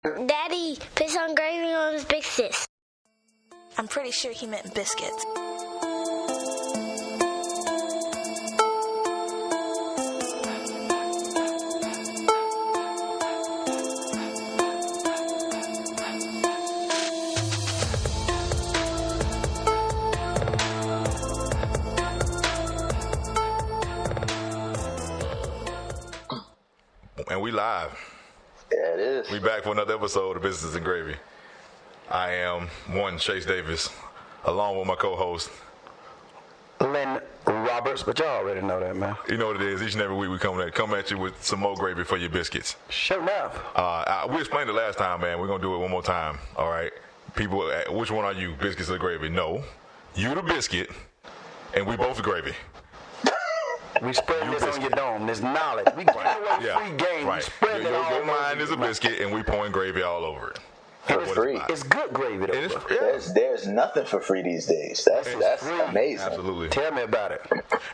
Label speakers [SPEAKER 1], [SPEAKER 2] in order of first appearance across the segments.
[SPEAKER 1] Daddy put some gravy on his biscuits.
[SPEAKER 2] I'm pretty sure he meant biscuits.
[SPEAKER 3] And we live.
[SPEAKER 4] Yeah, it is.
[SPEAKER 3] We back for another episode of Business and Gravy. I am one Chase Davis, along with my co-host
[SPEAKER 5] Lynn Roberts, but y'all already know that, man.
[SPEAKER 3] You know what it is. Each and every week we come at you with some more gravy for your biscuits.
[SPEAKER 5] Sure enough.
[SPEAKER 3] We explained it last time, man. We're gonna do it one more time. All right, people. Which one are you, biscuits or gravy? No, you the biscuit, and we both the gravy.
[SPEAKER 5] We spread this on your dome. This knowledge. We give away free game.
[SPEAKER 3] Right.
[SPEAKER 5] We spread it all
[SPEAKER 3] your
[SPEAKER 5] over
[SPEAKER 3] mind is a biscuit, and we pouring gravy all over it.
[SPEAKER 4] For free.
[SPEAKER 5] It's good gravy, though.
[SPEAKER 4] There's nothing for free these days. That's amazing.
[SPEAKER 3] Absolutely.
[SPEAKER 5] Tell me about it.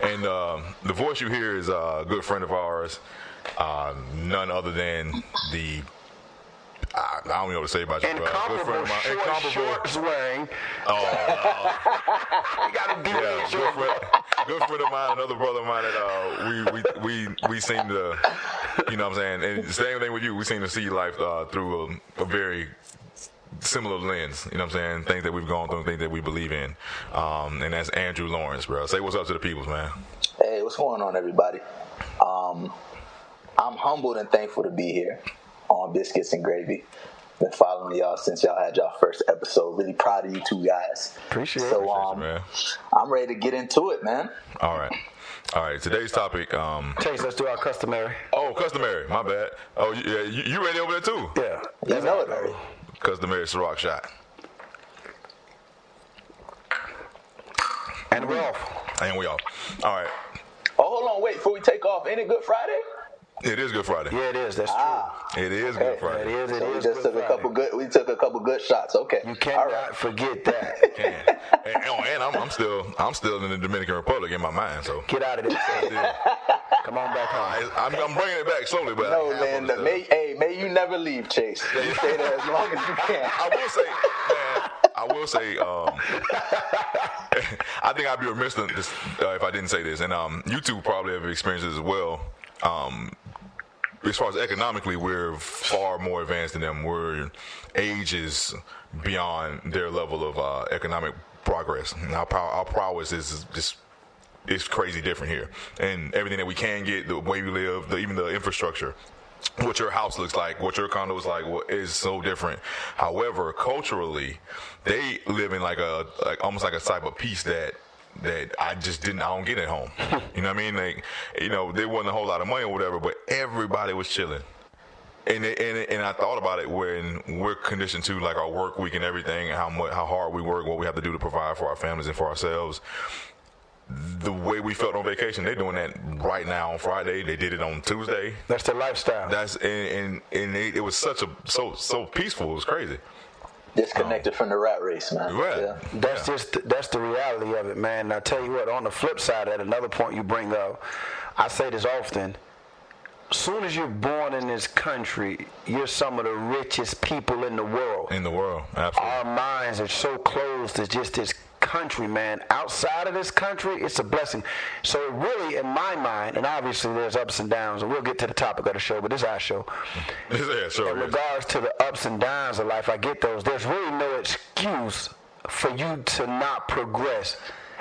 [SPEAKER 3] And the voice you hear is a good friend of ours, none other than the. I don't even know what to say about you, bro. Good friend of mine.
[SPEAKER 5] Shorts wearing.
[SPEAKER 4] You gotta do that.
[SPEAKER 3] Good friend of mine, another brother of mine that we seem to, you know what I'm saying, and same thing with you. We seem to see life through a very similar lens. You know what I'm saying? Things that we've gone through, things that we believe in, and that's Andrew Lawrence, bro. Say what's up to the peoples, man.
[SPEAKER 4] Hey, what's going on, everybody? I'm humbled and thankful to be here on Biscuits and Gravy. Been following y'all since y'all had y'all first episode. Really proud of you two guys.
[SPEAKER 5] Appreciate it.
[SPEAKER 3] So, man.
[SPEAKER 4] I'm ready to get into it, man.
[SPEAKER 3] All right. Today's topic.
[SPEAKER 5] Chase, let's do our customary.
[SPEAKER 3] Oh, customary. My bad. Oh, yeah. You ready over there too?
[SPEAKER 5] Yeah.
[SPEAKER 4] You know it already.
[SPEAKER 3] Customary Ciroc shot.
[SPEAKER 5] And we're off.
[SPEAKER 3] And we off. All right.
[SPEAKER 4] Oh, hold on, wait. Before we take off, ain't it Good Friday?
[SPEAKER 3] It is Good Friday.
[SPEAKER 5] Yeah, it is. That's true.
[SPEAKER 3] It is Good Friday.
[SPEAKER 5] It is.
[SPEAKER 4] So we just took a couple good shots. Okay.
[SPEAKER 5] You cannot forget that.
[SPEAKER 3] And I'm still in the Dominican Republic in my mind. So
[SPEAKER 5] Get out of there. Come on back home.
[SPEAKER 3] I'm bringing it back slowly, but
[SPEAKER 4] No, man. May you never leave, Chase. You stay there as long as you can.
[SPEAKER 3] I will say, I think I'd be remiss if I didn't say this, and you two probably have experienced this as well. As far as economically, we're far more advanced than them. We're ages beyond their level of economic progress. And our prowess is just it's crazy different here, and everything that we can get, the way we live, even the infrastructure. What your house looks like, what your condo is like, is so different. However, culturally, they live in almost like a type of peace that I don't get at home. You know what I mean? There wasn't a whole lot of money or whatever, but everybody was chilling. And I thought about it when we're conditioned to like our work week and everything, and how hard we work, what we have to do to provide for our families and for ourselves. The way we felt on vacation, they're doing that right now on Friday. They did it on Tuesday.
[SPEAKER 5] That's their lifestyle.
[SPEAKER 3] It was so peaceful. It was crazy.
[SPEAKER 4] Disconnected from the rat race, man.
[SPEAKER 3] Right.
[SPEAKER 4] Yeah.
[SPEAKER 5] That's the reality of it, man. And I tell you what, on the flip side, at another point you bring up, I say this often. Soon as you're born in this country, you're some of the richest people in the world.
[SPEAKER 3] Absolutely.
[SPEAKER 5] Our minds are so closed to just this country, man. Outside of this country, it's a blessing. So really, in my mind, and obviously there's ups and downs, and we'll get to the topic of the show, but this is our show.
[SPEAKER 3] Yeah, sure.
[SPEAKER 5] In regards to the ups and downs of life, I get those. There's really no excuse for you to not progress,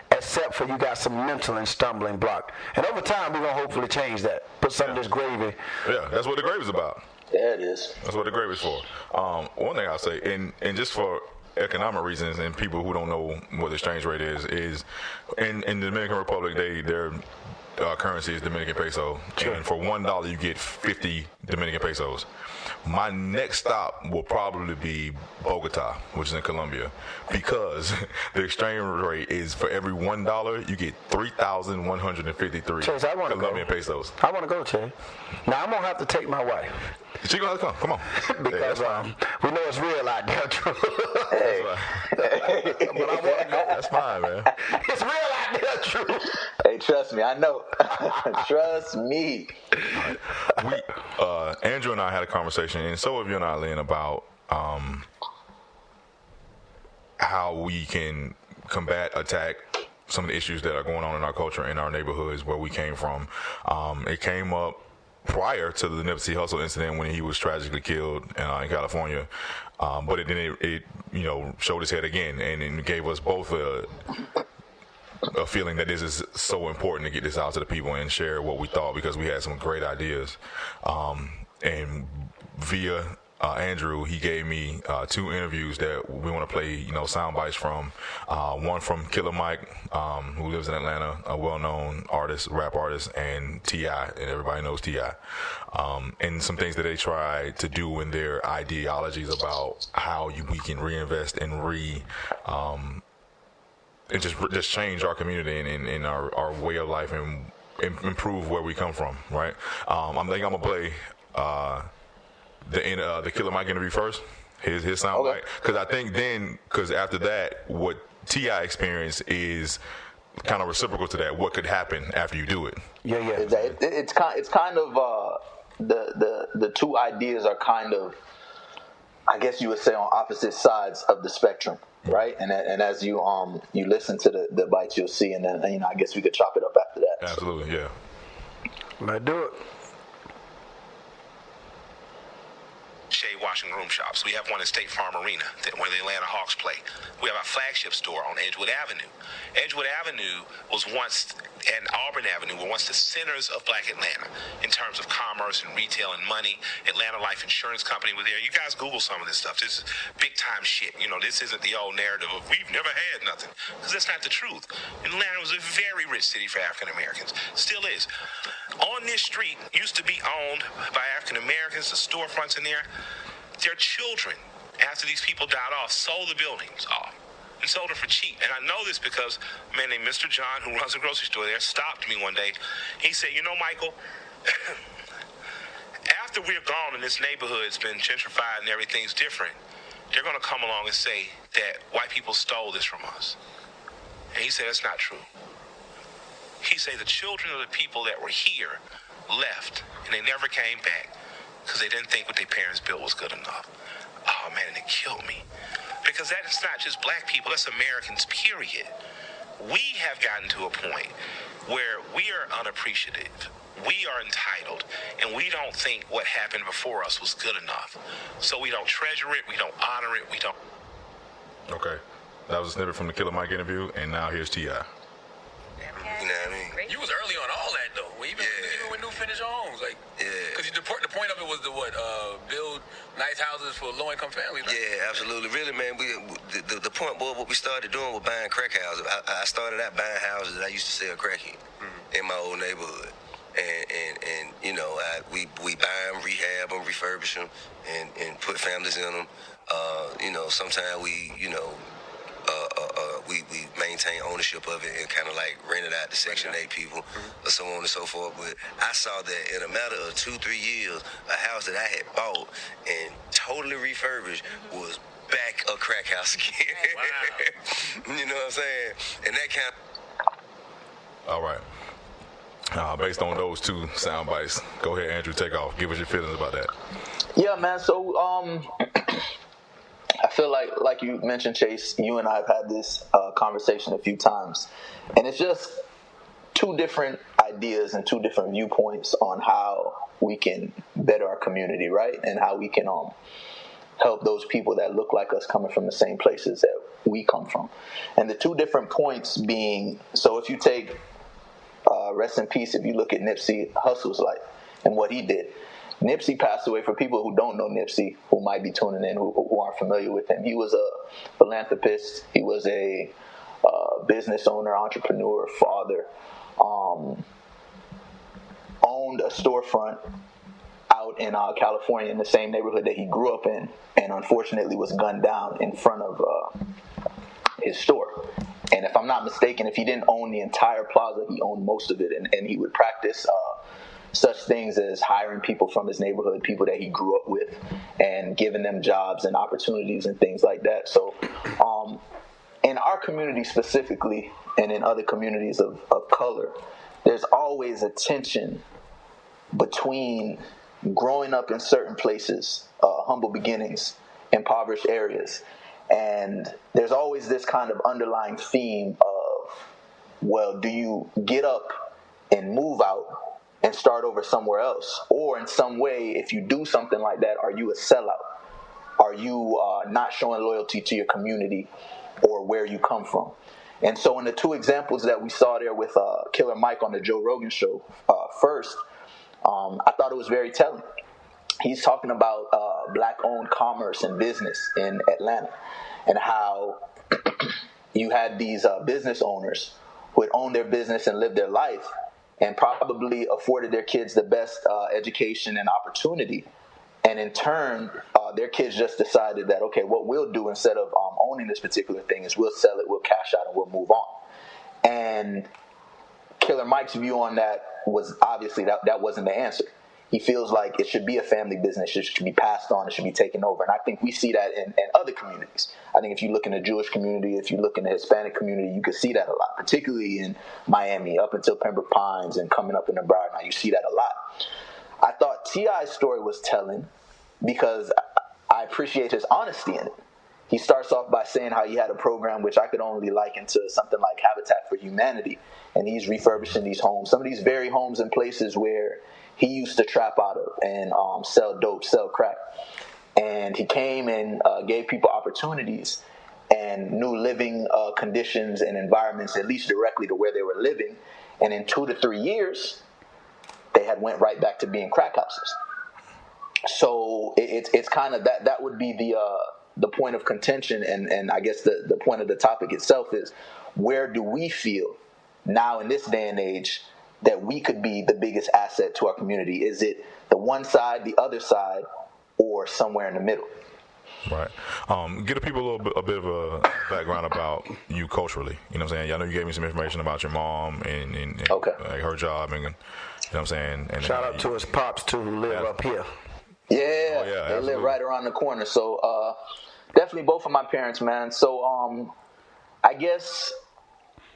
[SPEAKER 5] except for you got some mental and stumbling block. And over time, we're going to hopefully change that. Put some of this gravy.
[SPEAKER 3] Yeah, that's what the gravy's about.
[SPEAKER 4] Yeah, it is.
[SPEAKER 3] That's what the gravy's for. One thing I'll say, and just for economic reasons, and people who don't know what the exchange rate is in the Dominican Republic, their currency is Dominican peso, and for $1 you get 50 Dominican pesos. My next stop will probably be Bogota, which is in Colombia, because the exchange rate is for every $1 you get 3,153 Colombian pesos.
[SPEAKER 5] I want to go, Chase. Now I'm gonna have to take my wife.
[SPEAKER 3] She gonna have to come on,
[SPEAKER 5] because we know it's real out there.
[SPEAKER 4] Hey.
[SPEAKER 3] But I want to go. That's fine, man.
[SPEAKER 5] It's real out goddamn truth.
[SPEAKER 4] Hey, trust me, I know. Trust me.
[SPEAKER 3] Andrew and I had a conversation, and so have you and I, Lynn, about how we can attack some of the issues that are going on in our culture, in our neighborhoods where we came from. It came up prior to the Nipsey Hussle incident when he was tragically killed in California, but it showed its head again, and it gave us both a feeling that this is so important to get this out to the people and share what we thought, because we had some great ideas. And via Andrew, he gave me 2 interviews that we want to play, sound bites from. One from Killer Mike, who lives in Atlanta, a well-known artist, rap artist, and T.I., and everybody knows T.I. And some things that they try to do in their ideologies about how we can reinvest and and just change our community and our way of life and improve where we come from, right? I think I'm gonna play the Killer Mike interview first, his sound bite, because after that, what T.I. experienced is kind of reciprocal to that. What could happen after you do it?
[SPEAKER 5] Yeah.
[SPEAKER 4] It's kind of the 2 ideas are kind of, I guess you would say, on opposite sides of the spectrum, right? And as you listen to the bites, you'll see, and then I guess we could chop it up after that.
[SPEAKER 3] Absolutely, yeah.
[SPEAKER 5] Let's do it.
[SPEAKER 6] Shea washing room shops. We have one in State Farm Arena where the Atlanta Hawks play. We have our flagship store on Edgewood Avenue. Edgewood Avenue and Auburn Avenue were once the centers of Black Atlanta in terms of commerce and retail and money. Atlanta Life Insurance Company was there. You guys Google some of this stuff. This is big time shit. This isn't the old narrative of we've never had nothing, because that's not the truth. Atlanta was a very rich city for African Americans. Still is. On this street used to be owned by African Americans. The storefronts in there. Their children, after these people died off, sold the buildings off and sold it for cheap. And I know this because a man named Mr. John, who runs a grocery store there, stopped me one day. He said, Michael, after we're gone and this neighborhood's been gentrified and everything's different, they're going to come along and say that white people stole this from us. And he said, that's not true. He said the children of the people that were here left, and they never came back because they didn't think what their parents built was good enough. Oh, man, and it killed me. Because that is not just black people, that's Americans, period. We have gotten to a point where we are unappreciative. We are entitled, and we don't think what happened before us was good enough. So we don't treasure it, we don't honor it, we don't.
[SPEAKER 3] Okay. That was a snippet from the Killer Mike interview, and now here's T.I.
[SPEAKER 6] You know what I mean?
[SPEAKER 7] You was early on all that though. Even with new finished homes, because the point of it was to build nice houses for low-income families. Right?
[SPEAKER 8] Yeah, absolutely. Really, man, the point, boy, what we started doing was buying crack houses. I started out buying houses that I used to sell crack in my old neighborhood, and we buy them, rehab them, refurbish them, and put families in them. Sometimes we maintain ownership of it and kind of like rent it out to Section 8 people, or so on and so forth. But I saw that in a matter of 2-3 years, a house that I had bought and totally refurbished was back a crack house again. Wow. You know what I'm saying? And that kind of...
[SPEAKER 3] All right. Based on those 2 sound bites, go ahead, Andrew, take off. Give us your feelings about that.
[SPEAKER 4] Yeah, man. So, I feel like you mentioned, Chase, you and I have had this conversation a few times, and it's just 2 different ideas and 2 different viewpoints on how we can better our community, right? And how we can help those people that look like us coming from the same places that we come from. And the 2 different points being, so if you take, rest in peace, if you look at Nipsey Hussle's life and what he did. Nipsey passed away. For people who don't know Nipsey, who might be tuning in, who aren't familiar with him, he was a philanthropist. He was a business owner, entrepreneur, father. Owned a storefront out in California in the same neighborhood that he grew up in, and unfortunately was gunned down in front of his store. And if I'm not mistaken, if he didn't own the entire plaza, he owned most of it, and he would practice such things as hiring people from his neighborhood, people that he grew up with, and giving them jobs and opportunities and things like that. So in our community specifically, and in other communities of color, there's always a tension between growing up in certain places, humble beginnings, impoverished areas. And there's always this kind of underlying theme of, well, do you get up and move out and start over somewhere else? Or in some way, if you do something like that, are you a sellout? Are you not showing loyalty to your community or where you come from? And so in the two examples that we saw there with Killer Mike on the Joe Rogan show, first, I thought it was very telling. He's talking about black-owned commerce and business in Atlanta, and how you had these business owners who had owned their business and lived their life and probably afforded their kids the best education and opportunity. And in turn, their kids just decided that, okay, what we'll do instead of owning this particular thing is we'll sell it, we'll cash out, and we'll move on. And Killer Mike's view on that was obviously that wasn't the answer. He feels like it should be a family business. It should be passed on. It should be taken over. And I think we see that in other communities. I think if you look in the Jewish community, if you look in the Hispanic community, you can see that a lot, particularly in Miami, up until Pembroke Pines and coming up in the Broward. Now, you see that a lot. I thought T.I.'s story was telling because I appreciate his honesty in it. He starts off by saying how he had a program which I could only liken to something like Habitat for Humanity, and he's refurbishing these homes, some of these very homes in places where he used to trap out of and sell dope, sell crack. And he came and gave people opportunities and new living conditions and environments, at least directly to where they were living. And in 2 to 3 years, they had went right back to being crack houses. So it's kind of that would be the point of contention, and I guess the point of the topic itself is, where do we feel now in this day and age that we could be the biggest asset to our community? Is it the one side, the other side, or somewhere in the middle?
[SPEAKER 3] Right. Give the people a bit of a background about you culturally. You know what I'm saying? I know you gave me some information about your mom and
[SPEAKER 4] okay.
[SPEAKER 3] Like her job, and you know what I'm saying? And
[SPEAKER 5] shout out to his pops, too, who live up here.
[SPEAKER 4] Yeah, they live right around the corner. So definitely both of my parents, man. So I guess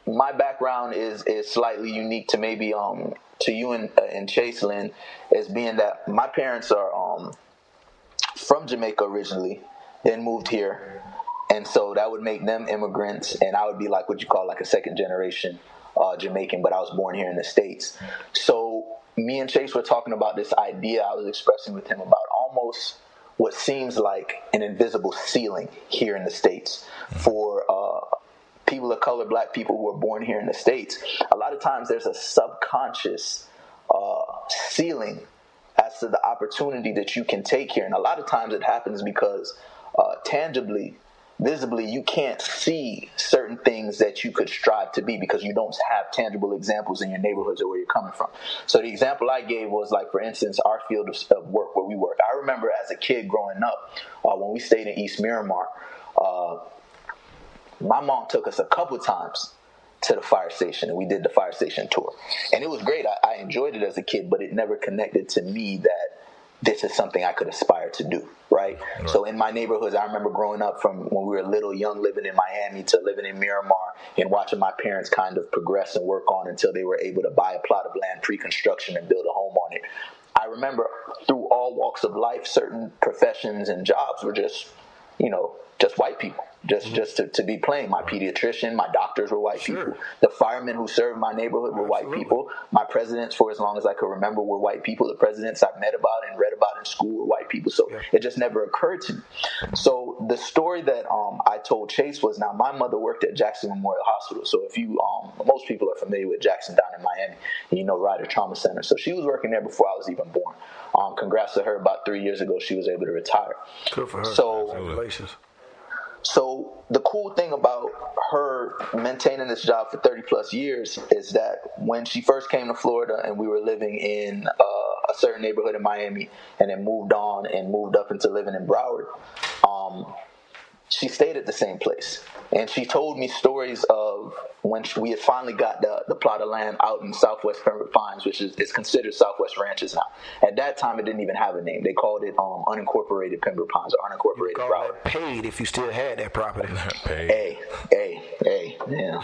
[SPEAKER 4] my background is slightly unique to maybe to you and Chase Lynn, as being that my parents are from Jamaica originally, then moved here, and so that would make them immigrants, and I would be like what you call like a second generation Jamaican, but I was born here in the States. So me and Chase were talking about this idea I was expressing with him about almost what seems like an invisible ceiling here in the States for people of color, black people who are born here in the States. A lot of times there's a subconscious ceiling as to the opportunity that you can take here. And a lot of times it happens because tangibly, visibly, you can't see certain things that you could strive to be because you don't have tangible examples in your neighborhoods or where you're coming from. So the example I gave was like, for instance, our field of work where we work. I remember as a kid growing up, when we stayed in East Miramar, my mom took us a couple times to the fire station, and we did the fire station tour. And it was great. I enjoyed it as a kid, but it never connected to me that this is something I could aspire to do, right? So in my neighborhoods, I remember growing up from when we were little, young, living in Miami to living in Miramar and watching my parents kind of progress and work on until they were able to buy a plot of land pre-construction and build a home on it. I remember through all walks of life, certain professions and jobs were just white people. Just to be plain. My pediatrician, my doctors were white people. The firemen who served my neighborhood were white people. My presidents, for as long as I could remember, were white people. The presidents I've met about and read about in school were white people. So it just never occurred to me. So the story that I told Chase was, now my mother worked at Jackson Memorial Hospital. So if you, most people are familiar with Jackson down in Miami, and Ryder Trauma Center. So she was working there before I was even born. Congrats to her. About 3 years ago, she was able to retire.
[SPEAKER 5] Good for her.
[SPEAKER 4] So,
[SPEAKER 5] congratulations.
[SPEAKER 4] So the cool thing about her maintaining this job for 30 plus years is that when she first came to Florida and we were living in a certain neighborhood in Miami and then moved on and moved up into living in Broward, she stayed at the same place. And she told me stories of when we had finally got the plot of land out in Southwest Pembroke Pines, which is considered Southwest Ranches now. At that time, it didn't even have a name. They called it unincorporated Pembroke Pines or unincorporated Broward.
[SPEAKER 5] Paid if you still had that property.
[SPEAKER 4] Hey, Yeah.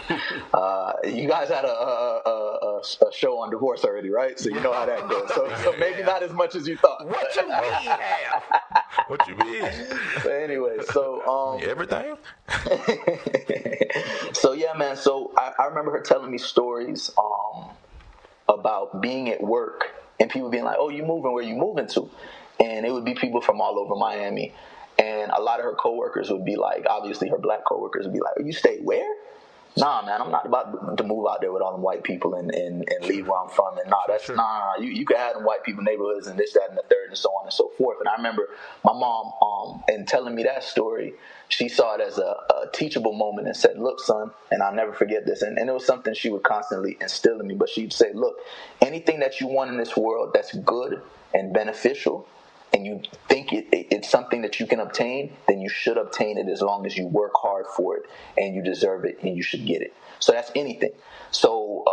[SPEAKER 4] You guys had a show on divorce already, right? So you know how that goes. So maybe not as much as you thought.
[SPEAKER 5] What you mean,
[SPEAKER 3] What you mean?
[SPEAKER 4] But anyway, so
[SPEAKER 3] Everything?
[SPEAKER 4] so yeah, man. So I remember her telling me stories about being at work and people being like, "Oh, you moving? Where you moving to?" And it would be people from all over Miami. And a lot of her coworkers would be like, obviously her black coworkers would be like, "Oh, you stay where?" Nah, man, I'm not about to move out there with all them white people and leave where I'm from. And you can have them white people neighborhoods and this, that, and the third, and so on and so forth. And I remember my mom, in telling me that story, she saw it as a teachable moment and said, "Look, son," and I'll never forget this. And it was something she would constantly instill in me. But she'd say, "Look, anything that you want in this world that's good and beneficial, and you think it's something that you can obtain, then you should obtain it as long as you work hard for it and you deserve it and you should get it." So that's anything. So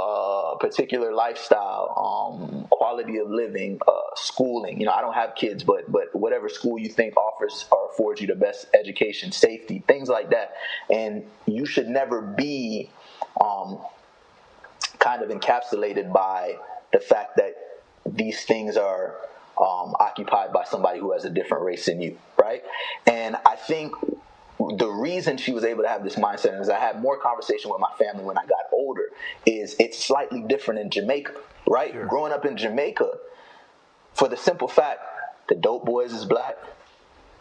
[SPEAKER 4] particular lifestyle, quality of living, schooling. I don't have kids, but whatever school you think offers or affords you the best education, safety, things like that. And you should never be kind of encapsulated by the fact that these things are occupied by somebody who has a different race than you, right? And I think the reason she was able to have this mindset, and as I had more conversation with my family when I got older, is it's slightly different in Jamaica, right? Sure. Growing up in Jamaica, for the simple fact, the dope boys is black,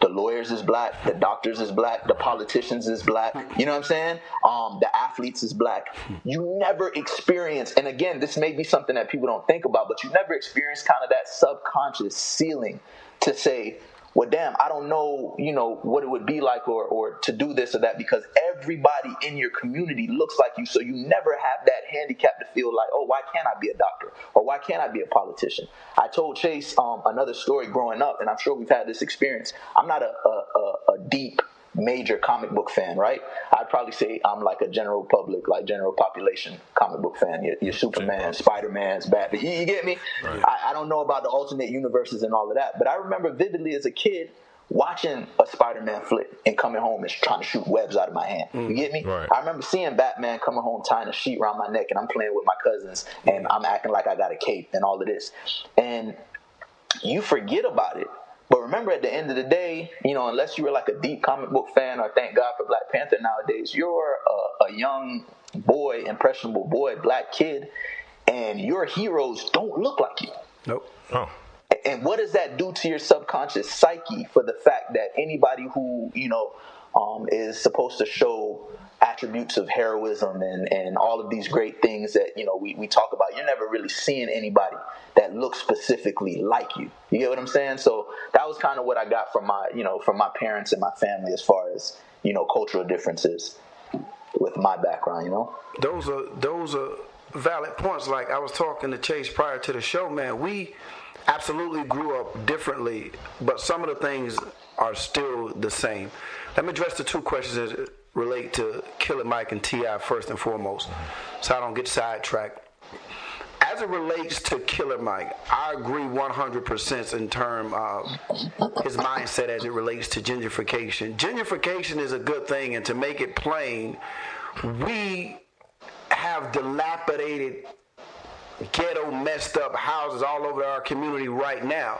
[SPEAKER 4] the lawyers is black, the doctors is black, the politicians is black, you know what I'm saying? The athletes is black. You never experience, and again, this may be something that people don't think about, but you never experience kind of that subconscious ceiling to say, well, damn, I don't know, what it would be like or to do this or that, because everybody in your community looks like you. So you never have that handicap to feel like, oh, why can't I be a doctor? Or why can't I be a politician? I told Chase another story growing up, and I'm sure we've had this experience. I'm not a deep, major comic book fan, right? I'd probably say I'm like a general public, like general population comic book fan. Your Superman, Spider-Man's, Batman. You get me? Right. I don't know about the alternate universes and all of that, but I remember vividly as a kid watching a Spider-Man flick and coming home and trying to shoot webs out of my hand. You get me? Right. I remember seeing Batman coming home tying a sheet around my neck and I'm playing with my cousins and I'm acting like I got a cape and all of this. And you forget about it. But remember, at the end of the day, unless you were like a deep comic book fan, or thank God for Black Panther nowadays, you're a young boy, impressionable boy, black kid, and your heroes don't look like you.
[SPEAKER 5] Nope.
[SPEAKER 3] Oh.
[SPEAKER 4] And what does that do to your subconscious psyche for the fact that anybody who, is supposed to show attributes of heroism and all of these great things that, we talk about, you're never really seeing anybody that looks specifically like you. You get what I'm saying? So that was kind of what I got from my parents and my family as far as, cultural differences with my background,
[SPEAKER 5] Those are valid points. Like I was talking to Chase prior to the show, man, we absolutely grew up differently, but some of the things are still the same. Let me address the two questions that relate to Killer Mike and T.I. first and foremost, so I don't get sidetracked. As it relates to Killer Mike, I agree 100% in terms of his mindset as it relates to gentrification. Gentrification is a good thing, and to make it plain, we have dilapidated, ghetto, messed up houses all over our community right now.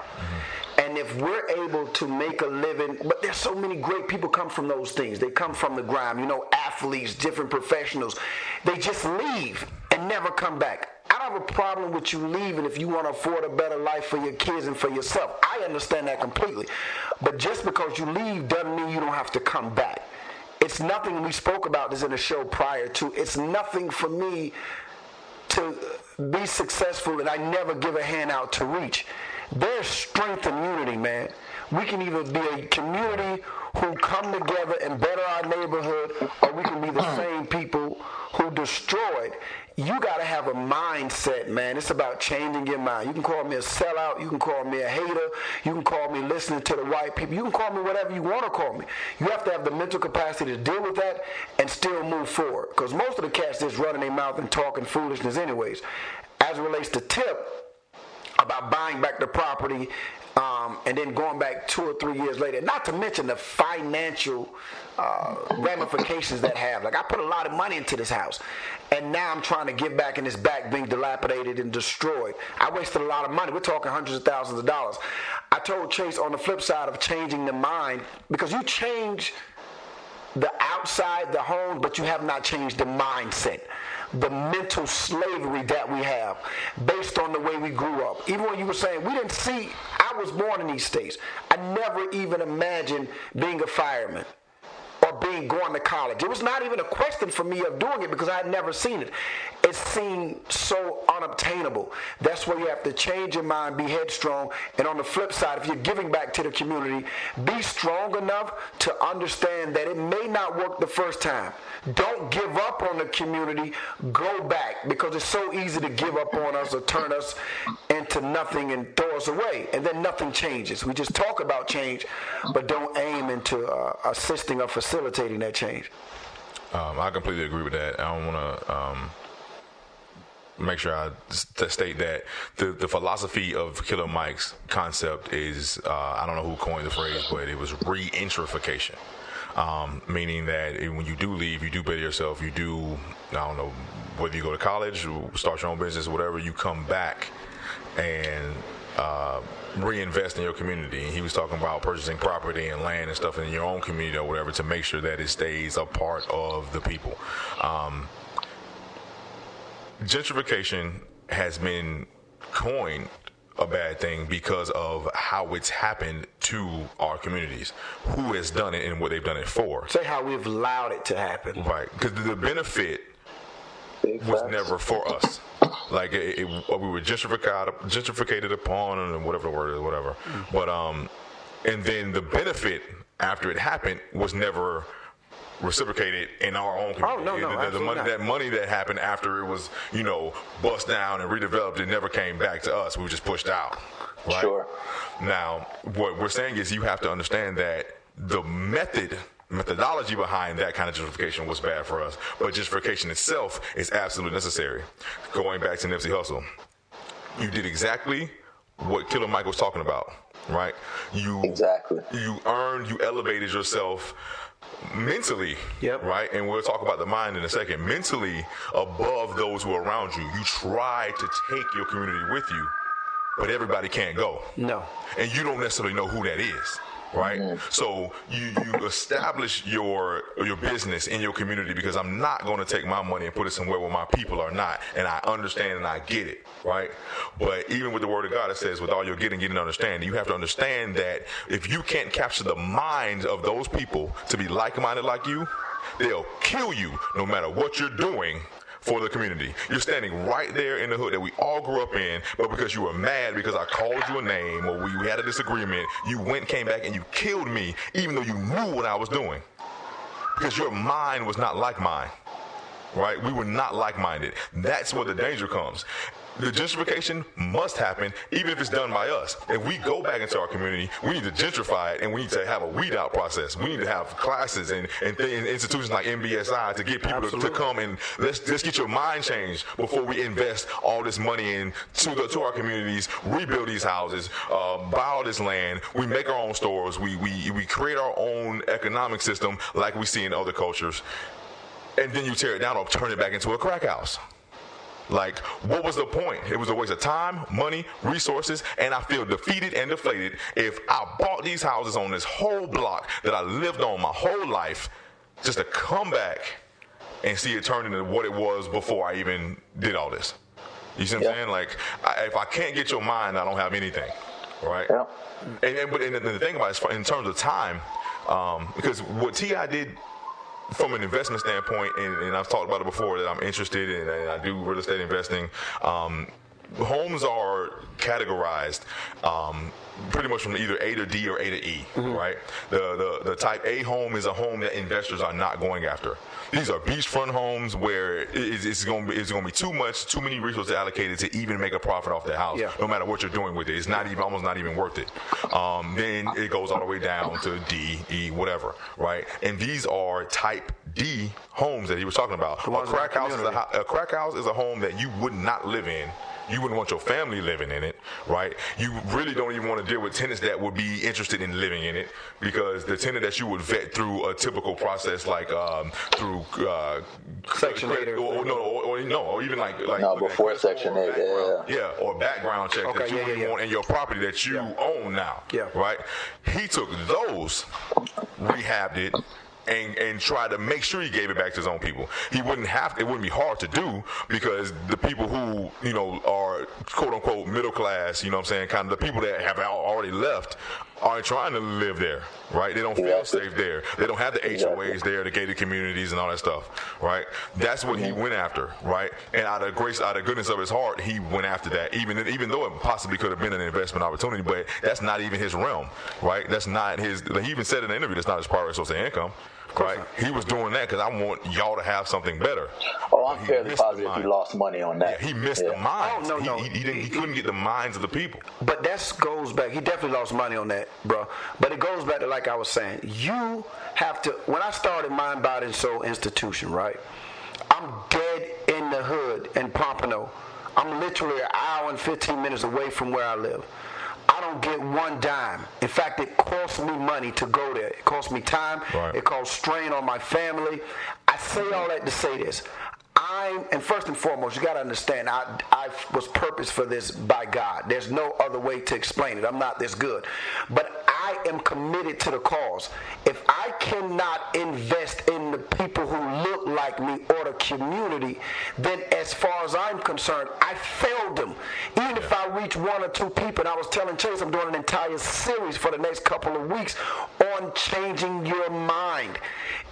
[SPEAKER 5] And if we're able to make a living, but there's so many great people come from those things. They come from the grime, athletes, different professionals. They just leave and never come back. I don't have a problem with you leaving if you want to afford a better life for your kids and for yourself. I understand that completely. But just because you leave doesn't mean you don't have to come back. It's nothing, we spoke about this in the show prior to, it's nothing for me to be successful and I never give a hand out to reach. There's strength in unity, man. We can either be a community who come together and better our neighborhood, or we can be the same people who destroy it. You got to have a mindset, man. It's about changing your mind. You can call me a sellout. You can call me a hater. You can call me listening to the white people. You can call me whatever you want to call me. You have to have the mental capacity to deal with that and still move forward. Because most of the cats just running their mouth and talking foolishness anyways. As it relates to Tip, about buying back the property, and then going back 2 or 3 years later, not to mention the financial ramifications that have. Like, I put a lot of money into this house, and now I'm trying to give back, and it's back being dilapidated and destroyed. I wasted a lot of money. We're talking hundreds of thousands of dollars. I told Chase on the flip side of changing the mind, because you change the outside, the home, but you have not changed the mindset, the mental slavery that we have based on the way we grew up. Even when you were saying, we didn't see, I was born in these states. I never even imagined being a fireman or going to college. It was not even a question for me of doing it because I had never seen it. It seemed so unobtainable. That's where you have to change your mind, be headstrong, and on the flip side, if you're giving back to the community, be strong enough to understand that it may not work the first time. Don't give up on the community. Go back, because it's so easy to give up on us or turn us into nothing and throw us away, and then nothing changes. We just talk about change, but don't aim into assisting or facilitating that change.
[SPEAKER 3] I completely agree with that. I don't want to make sure I state that the philosophy of Killer Mike's concept is, I don't know who coined the phrase, but it was regentrification. Meaning that when you do leave, you do better yourself. You do, I don't know, whether you go to college, start your own business, whatever, you come back and reinvest in your community. And he was talking about purchasing property and land and stuff in your own community or whatever to make sure that it stays a part of the people. Gentrification has been coined a bad thing because of how it's happened to our communities, who has done it and what they've done it for.
[SPEAKER 5] Say how we've allowed it to happen.
[SPEAKER 3] Right, because the benefit was never for us. Like we were gentrificated upon, and whatever the word is, whatever. But and then the benefit after it happened was never reciprocated in our own community.
[SPEAKER 5] Oh, no,
[SPEAKER 3] the money, that money that happened after it was, bust down and redeveloped, it never came back to us. We were just pushed out. Right? Sure. Now, what we're saying is you have to understand that the methodology behind that kind of gentrification was bad for us, but gentrification itself is absolutely necessary. Going back to Nipsey Hussle, you did exactly what Killer Mike was talking about, right? You elevated yourself mentally, right? And we'll talk about the mind in a second. Mentally above those who are around you. You try to take your community with you, but everybody can't go.
[SPEAKER 5] No.
[SPEAKER 3] And you don't necessarily know who that is. Right? Mm-hmm. So you establish your business in your community, because I'm not going to take my money and put it somewhere where my people are not. And I understand and I get it. Right? But even with the word of God, it says, with all your getting and understanding, you have to understand that if you can't capture the minds of those people to be like-minded like you, they'll kill you no matter what you're doing for the community. You're standing right there in the hood that we all grew up in, but because you were mad because I called you a name or we had a disagreement, you came back and you killed me even though you knew what I was doing. Because your mind was not like mine. Right? We were not like-minded. That's where the danger comes. The gentrification must happen, even if it's done by us. If we go back into our community, we need to gentrify it, and we need to have a weed-out process. We need to have classes and institutions like MBSI to get people to come and let's get your mind changed before we invest all this money into our communities, rebuild these houses, buy all this land. We make our own stores. We create our own economic system like we see in other cultures. And then you tear it down or turn it back into a crack house. Like, what was the point? It was a waste of time, money, resources, and I feel defeated and deflated if I bought these houses on this whole block that I lived on my whole life just to come back and see it turn into what it was before I even did all this. You see what I'm saying? Like, if I can't get your mind, I don't have anything, right? Yeah. But the thing about it is, in terms of time, because what T.I. did from an investment standpoint, and I've talked about it before, that I'm interested in, and I do real estate investing. Homes are categorized pretty much from either A to D or A to E, right? The type A home is a home that investors are not going after. These are beachfront homes where it's going to be too many resources allocated to even make a profit off the house, no matter what you're doing with it. It's almost not even worth it. Then it goes all the way down to D, E, whatever, right? And these are type D homes that he was talking about. A crack house is a home that you would not live in. You wouldn't want your family living in it, right? You really don't even want to deal with tenants that would be interested in living in it, because the tenant that you would vet through a typical process like through
[SPEAKER 5] Section 8
[SPEAKER 3] or even like
[SPEAKER 4] before Section 8,
[SPEAKER 3] or background check that you wouldn't want in your property that you own now, right? He took those, rehabbed it, and try to make sure he gave it back to his own people. It wouldn't be hard to do, because the people who, are quote unquote middle class, kind of the people that have already left aren't trying to live there, right? They don't feel safe there. They don't have the HOAs there, the gated communities and all that stuff, right? That's what he went after, right? And out of goodness of his heart, he went after that, even though it possibly could have been an investment opportunity, but that's not even his realm, right? That's not his, he even said in the interview, that's not his primary source of income. Right, he was doing that because I want y'all to have something better.
[SPEAKER 4] Oh, I'm fairly positive he lost money on that.
[SPEAKER 3] Yeah, he missed the minds.
[SPEAKER 5] Oh, no.
[SPEAKER 3] He couldn't get the minds of the people.
[SPEAKER 5] But that goes back. He definitely lost money on that, bro. But it goes back to, like I was saying, you have to. When I started Mind, Body, and Soul Institution, right? I'm dead in the hood in Pompano. I'm literally an hour and 15 minutes away from where I live. I don't get one dime. In fact, it costs me money to go there. It costs me time. Right. It costs strain on my family. I say all that to say this. And first and foremost, you got to understand, I was purposed for this by God. There's no other way to explain it. I'm not this good. But I am committed to the cause. If I cannot invest in the people who look like me or the community, then as far as I'm concerned, I failed them. Even if I reach one or two people, and I was telling Chase, I'm doing an entire series for the next couple of weeks on changing your mind.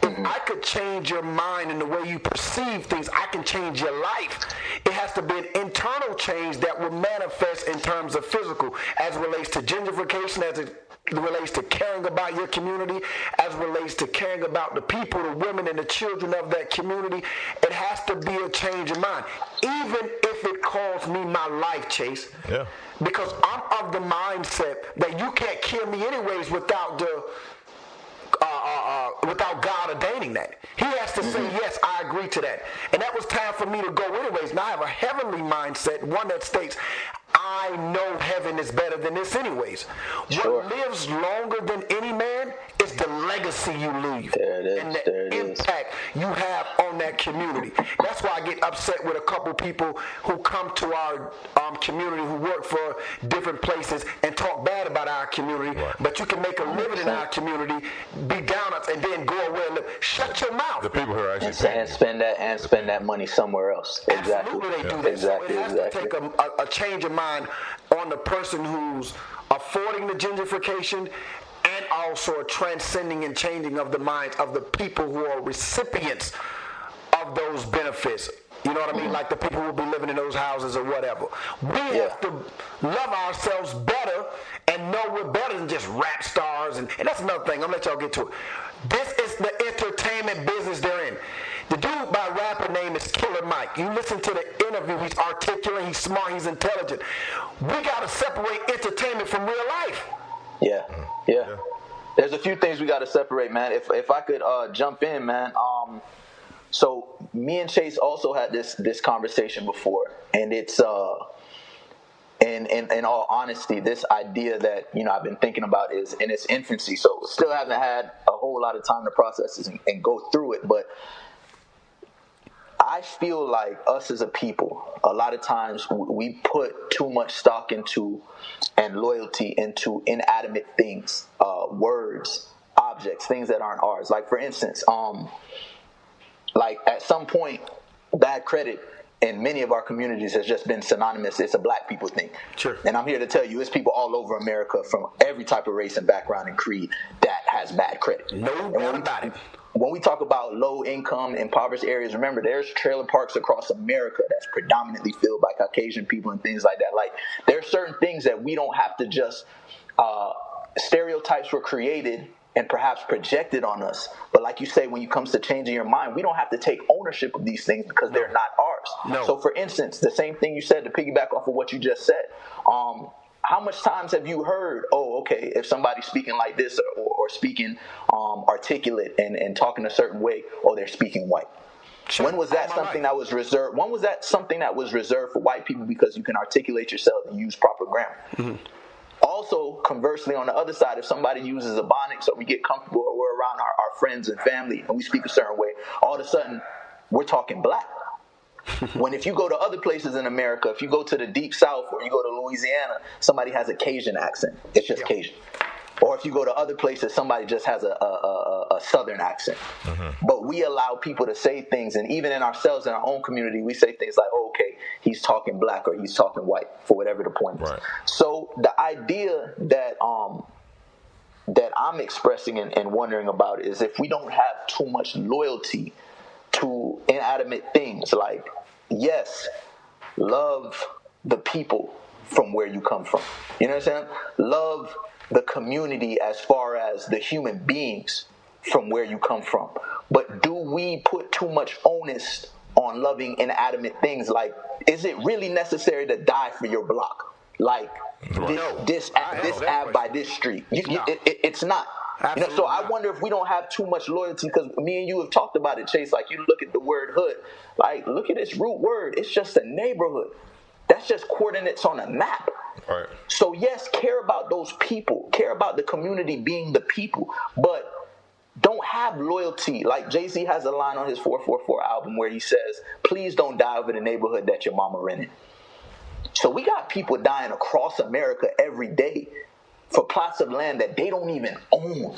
[SPEAKER 5] If I could change your mind and the way you perceive things, I can change your life. It has to be an internal change that will manifest in terms of physical, as it relates to gentrification, as it relates to caring about your community, as it relates to caring about the people, the women, and the children of that community. It has to be a change in mind, even if it costs me my life, Chase. Yeah. Because I'm of the mindset that you can't kill me anyways without God ordaining that. He has to say, yes, I agree to that. And that was time for me to go anyways. Now I have a heavenly mindset, one that states, I know heaven is better than this anyways. Sure. What lives longer than any man is the legacy you leave and the impact you have on that community. That's why I get upset with a couple people who come to our community, who work for different places and talk bad about our community, but you can make a living in our community, be down us, and then go away and live. Shut your mouth.
[SPEAKER 3] The people who are actually
[SPEAKER 4] spend that money somewhere else.
[SPEAKER 5] Absolutely, they do that.
[SPEAKER 4] Exactly.
[SPEAKER 5] So it has to take a change of mind on the person who's affording the gentrification, and also a transcending and changing of the minds of the people who are recipients of those benefits. You know what I mean? Like the people who will be living in those houses or whatever. We have to love ourselves better and know we're better than just rap stars. And that's another thing. I'm going to let y'all get to it. This is the entertainment business they're in. The dude by rapper name is Killer Mike. You listen to the interview. He's articulate. He's smart. He's intelligent. We got to separate entertainment from real life.
[SPEAKER 4] Yeah. There's a few things we got to separate, man. If I could jump in, man. So me and Chase also had this conversation before, and it's in all honesty, this idea that I've been thinking about is in its infancy. So still haven't had a whole lot of time to process this and go through it, but I feel like us as a people, a lot of times we put too much stock into and loyalty into inanimate things, words, objects, things that aren't ours. Like for instance, like at some point, bad credit in many of our communities has just been synonymous. It's a black people thing. Sure. And I'm here to tell you, it's people all over America from every type of race and background and creed that has bad credit.
[SPEAKER 5] No doubt about it.
[SPEAKER 4] When we talk about low income, impoverished areas, remember there's trailer parks across America that's predominantly filled by Caucasian people and things like that. Like there are certain things that we don't have to just stereotypes were created and perhaps projected on us. But like you say, when it comes to changing your mind, we don't have to take ownership of these things because they're not ours. No. So for instance, the same thing you said, to piggyback off of what you just said, how much times have you heard, if somebody's speaking like this or speaking articulate and talking a certain way, they're speaking white.
[SPEAKER 5] Sure.
[SPEAKER 4] When was that something that was reserved? When was that something that was reserved for white people because you can articulate yourself and use proper grammar? Mm-hmm. Also, conversely, on the other side, if somebody uses Ebonics or we get comfortable or we're around our friends and family and we speak a certain way, all of a sudden we're talking black. When if you go to other places in America, if you go to the deep south or you go to Louisiana, somebody has a Cajun accent. It's just Cajun. Or if you go to other places, somebody just has a southern accent. Mm-hmm. But we allow people to say things, and even in ourselves, in our own community, we say things like, oh, okay, he's talking black or he's talking white, for whatever the point is. Right. So the idea that I'm expressing and wondering about is if we don't have too much loyalty to inanimate things, like, yes, love the people from where you come from. You know what I'm saying? Love the community as far as the human beings from where you come from. But do we put too much onus on loving inanimate things? Like, is it really necessary to die for your block? Like, this ab by this street. It's not. You know, so I wonder if we don't have too much loyalty, because me and you have talked about it, Chase. Like, you look at the word hood, like, look at this root word. It's just a neighborhood. That's just coordinates on a map. Right. So yes, care about those people, care about the community being the people, but don't have loyalty. Like Jay-Z has a line on his 444 album where he says, please don't die over the neighborhood that your mama rented. So we got people dying across America every day for plots of land that they don't even own.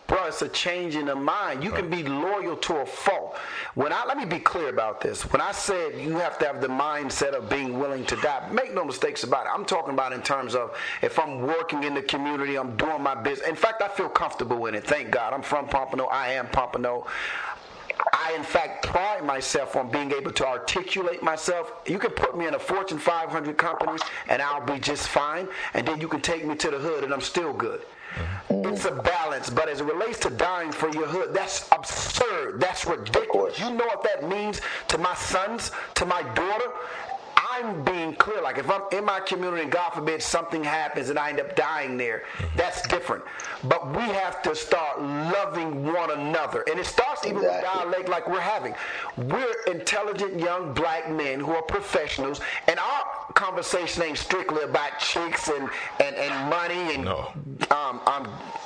[SPEAKER 5] Bro, it's a change in the mind. You can be loyal to a fault. Let me be clear about this. When I said you have to have the mindset of being willing to die, make no mistakes about it. I'm talking about in terms of if I'm working in the community, I'm doing my business. In fact, I feel comfortable in it. Thank God. I'm from Pompano. I am Pompano. I, in fact, pride myself on being able to articulate myself. You can put me in a Fortune 500 company and I'll be just fine. And then you can take me to the hood and I'm still good. It's a balance, but as it relates to dying for your hood, that's absurd. That's ridiculous. You know what that means to my sons, to my daughter? I'm being clear. Like, if I'm in my community and God forbid something happens and I end up dying there, that's different. But we have to start loving one another. And it starts even with dialect like we're having. We're intelligent young black men who are professionals, and our conversation ain't strictly about chicks and money and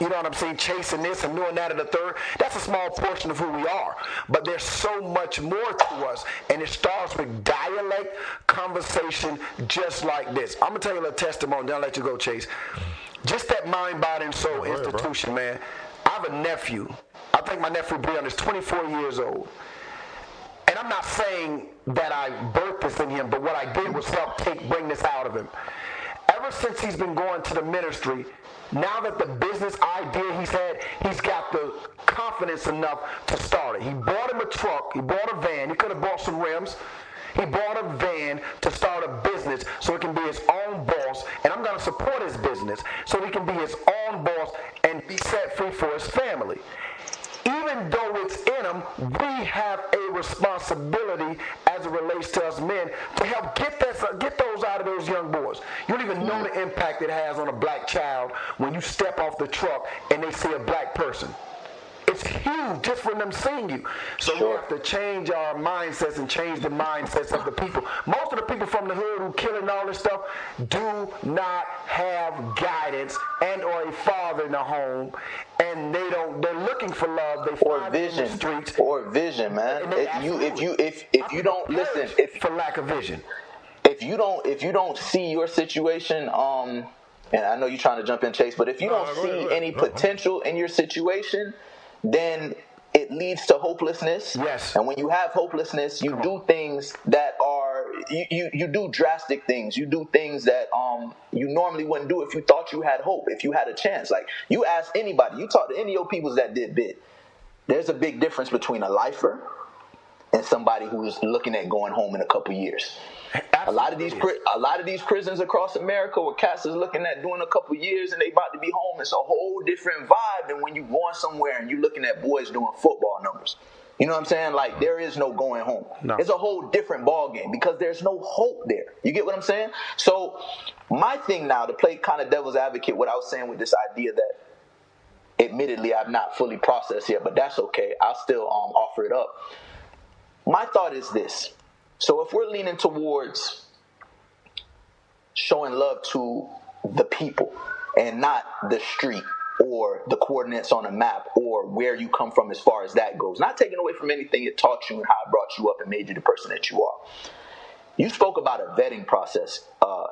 [SPEAKER 5] you know what I'm saying, chasing this and doing that and the third. That's a small portion of who we are. But there's so much more to us, and it starts with dialect, conversation, just like this. I'm gonna tell you a little testimony, then I'll let you go, Chase. Just that mind, body, and soul institution, man. I have a nephew. I think my nephew Breon is 24 years old. And I'm not saying that I birthed this in him, but what I did was help bring this out of him. Ever since he's been going to the ministry, now that the business idea he's had, he's got the confidence enough to start it. He bought him a truck. He bought a van. He could have bought some rims. He bought a van to start a business so he can be his own boss, and I'm going to support his business so he can be his own boss and be set free for his family. Even though it's in him, we have a responsibility as it relates to us men to help get those out of those young boys. You don't even know the impact it has on a black child when you step off the truck and they see a black person. It's huge just from them seeing you. So we have to change our mindsets and change the mindsets of the people. Most of the people from the hood who killing all this stuff do not have guidance and or a father in the home, and they're looking for love. They
[SPEAKER 4] or vision, in the streets. Or vision, man. If you don't listen,
[SPEAKER 5] for lack of vision.
[SPEAKER 4] If you don't see your situation, and I know you're trying to jump in, Chase, but if you don't see any potential in your situation, then it leads to hopelessness.
[SPEAKER 5] Yes.
[SPEAKER 4] And when you have hopelessness, you do things that are you do drastic things. You do things that you normally wouldn't do if you thought you had hope, if you had a chance. Like, you ask anybody, you talk to any of your peoples that did bid. There's a big difference between a lifer and somebody who's looking at going home in a couple years. A lot of these prisons across America where cats is looking at doing a couple years and they about to be home, it's a whole different vibe than when you going somewhere and you looking at boys doing football numbers. You know what I'm saying? Like, there is no going home. No. It's a whole different ball game because there's no hope there. You get what I'm saying? So my thing now, to play kind of devil's advocate, what I was saying with this idea that admittedly I've not fully processed yet, but that's okay. I'll still offer it up. my thought is this. So if we're leaning towards showing love to the people and not the street or the coordinates on a map or where you come from as far as that goes, not taking away from anything it taught you and how it brought you up and made you the person that you are. You spoke about a vetting process,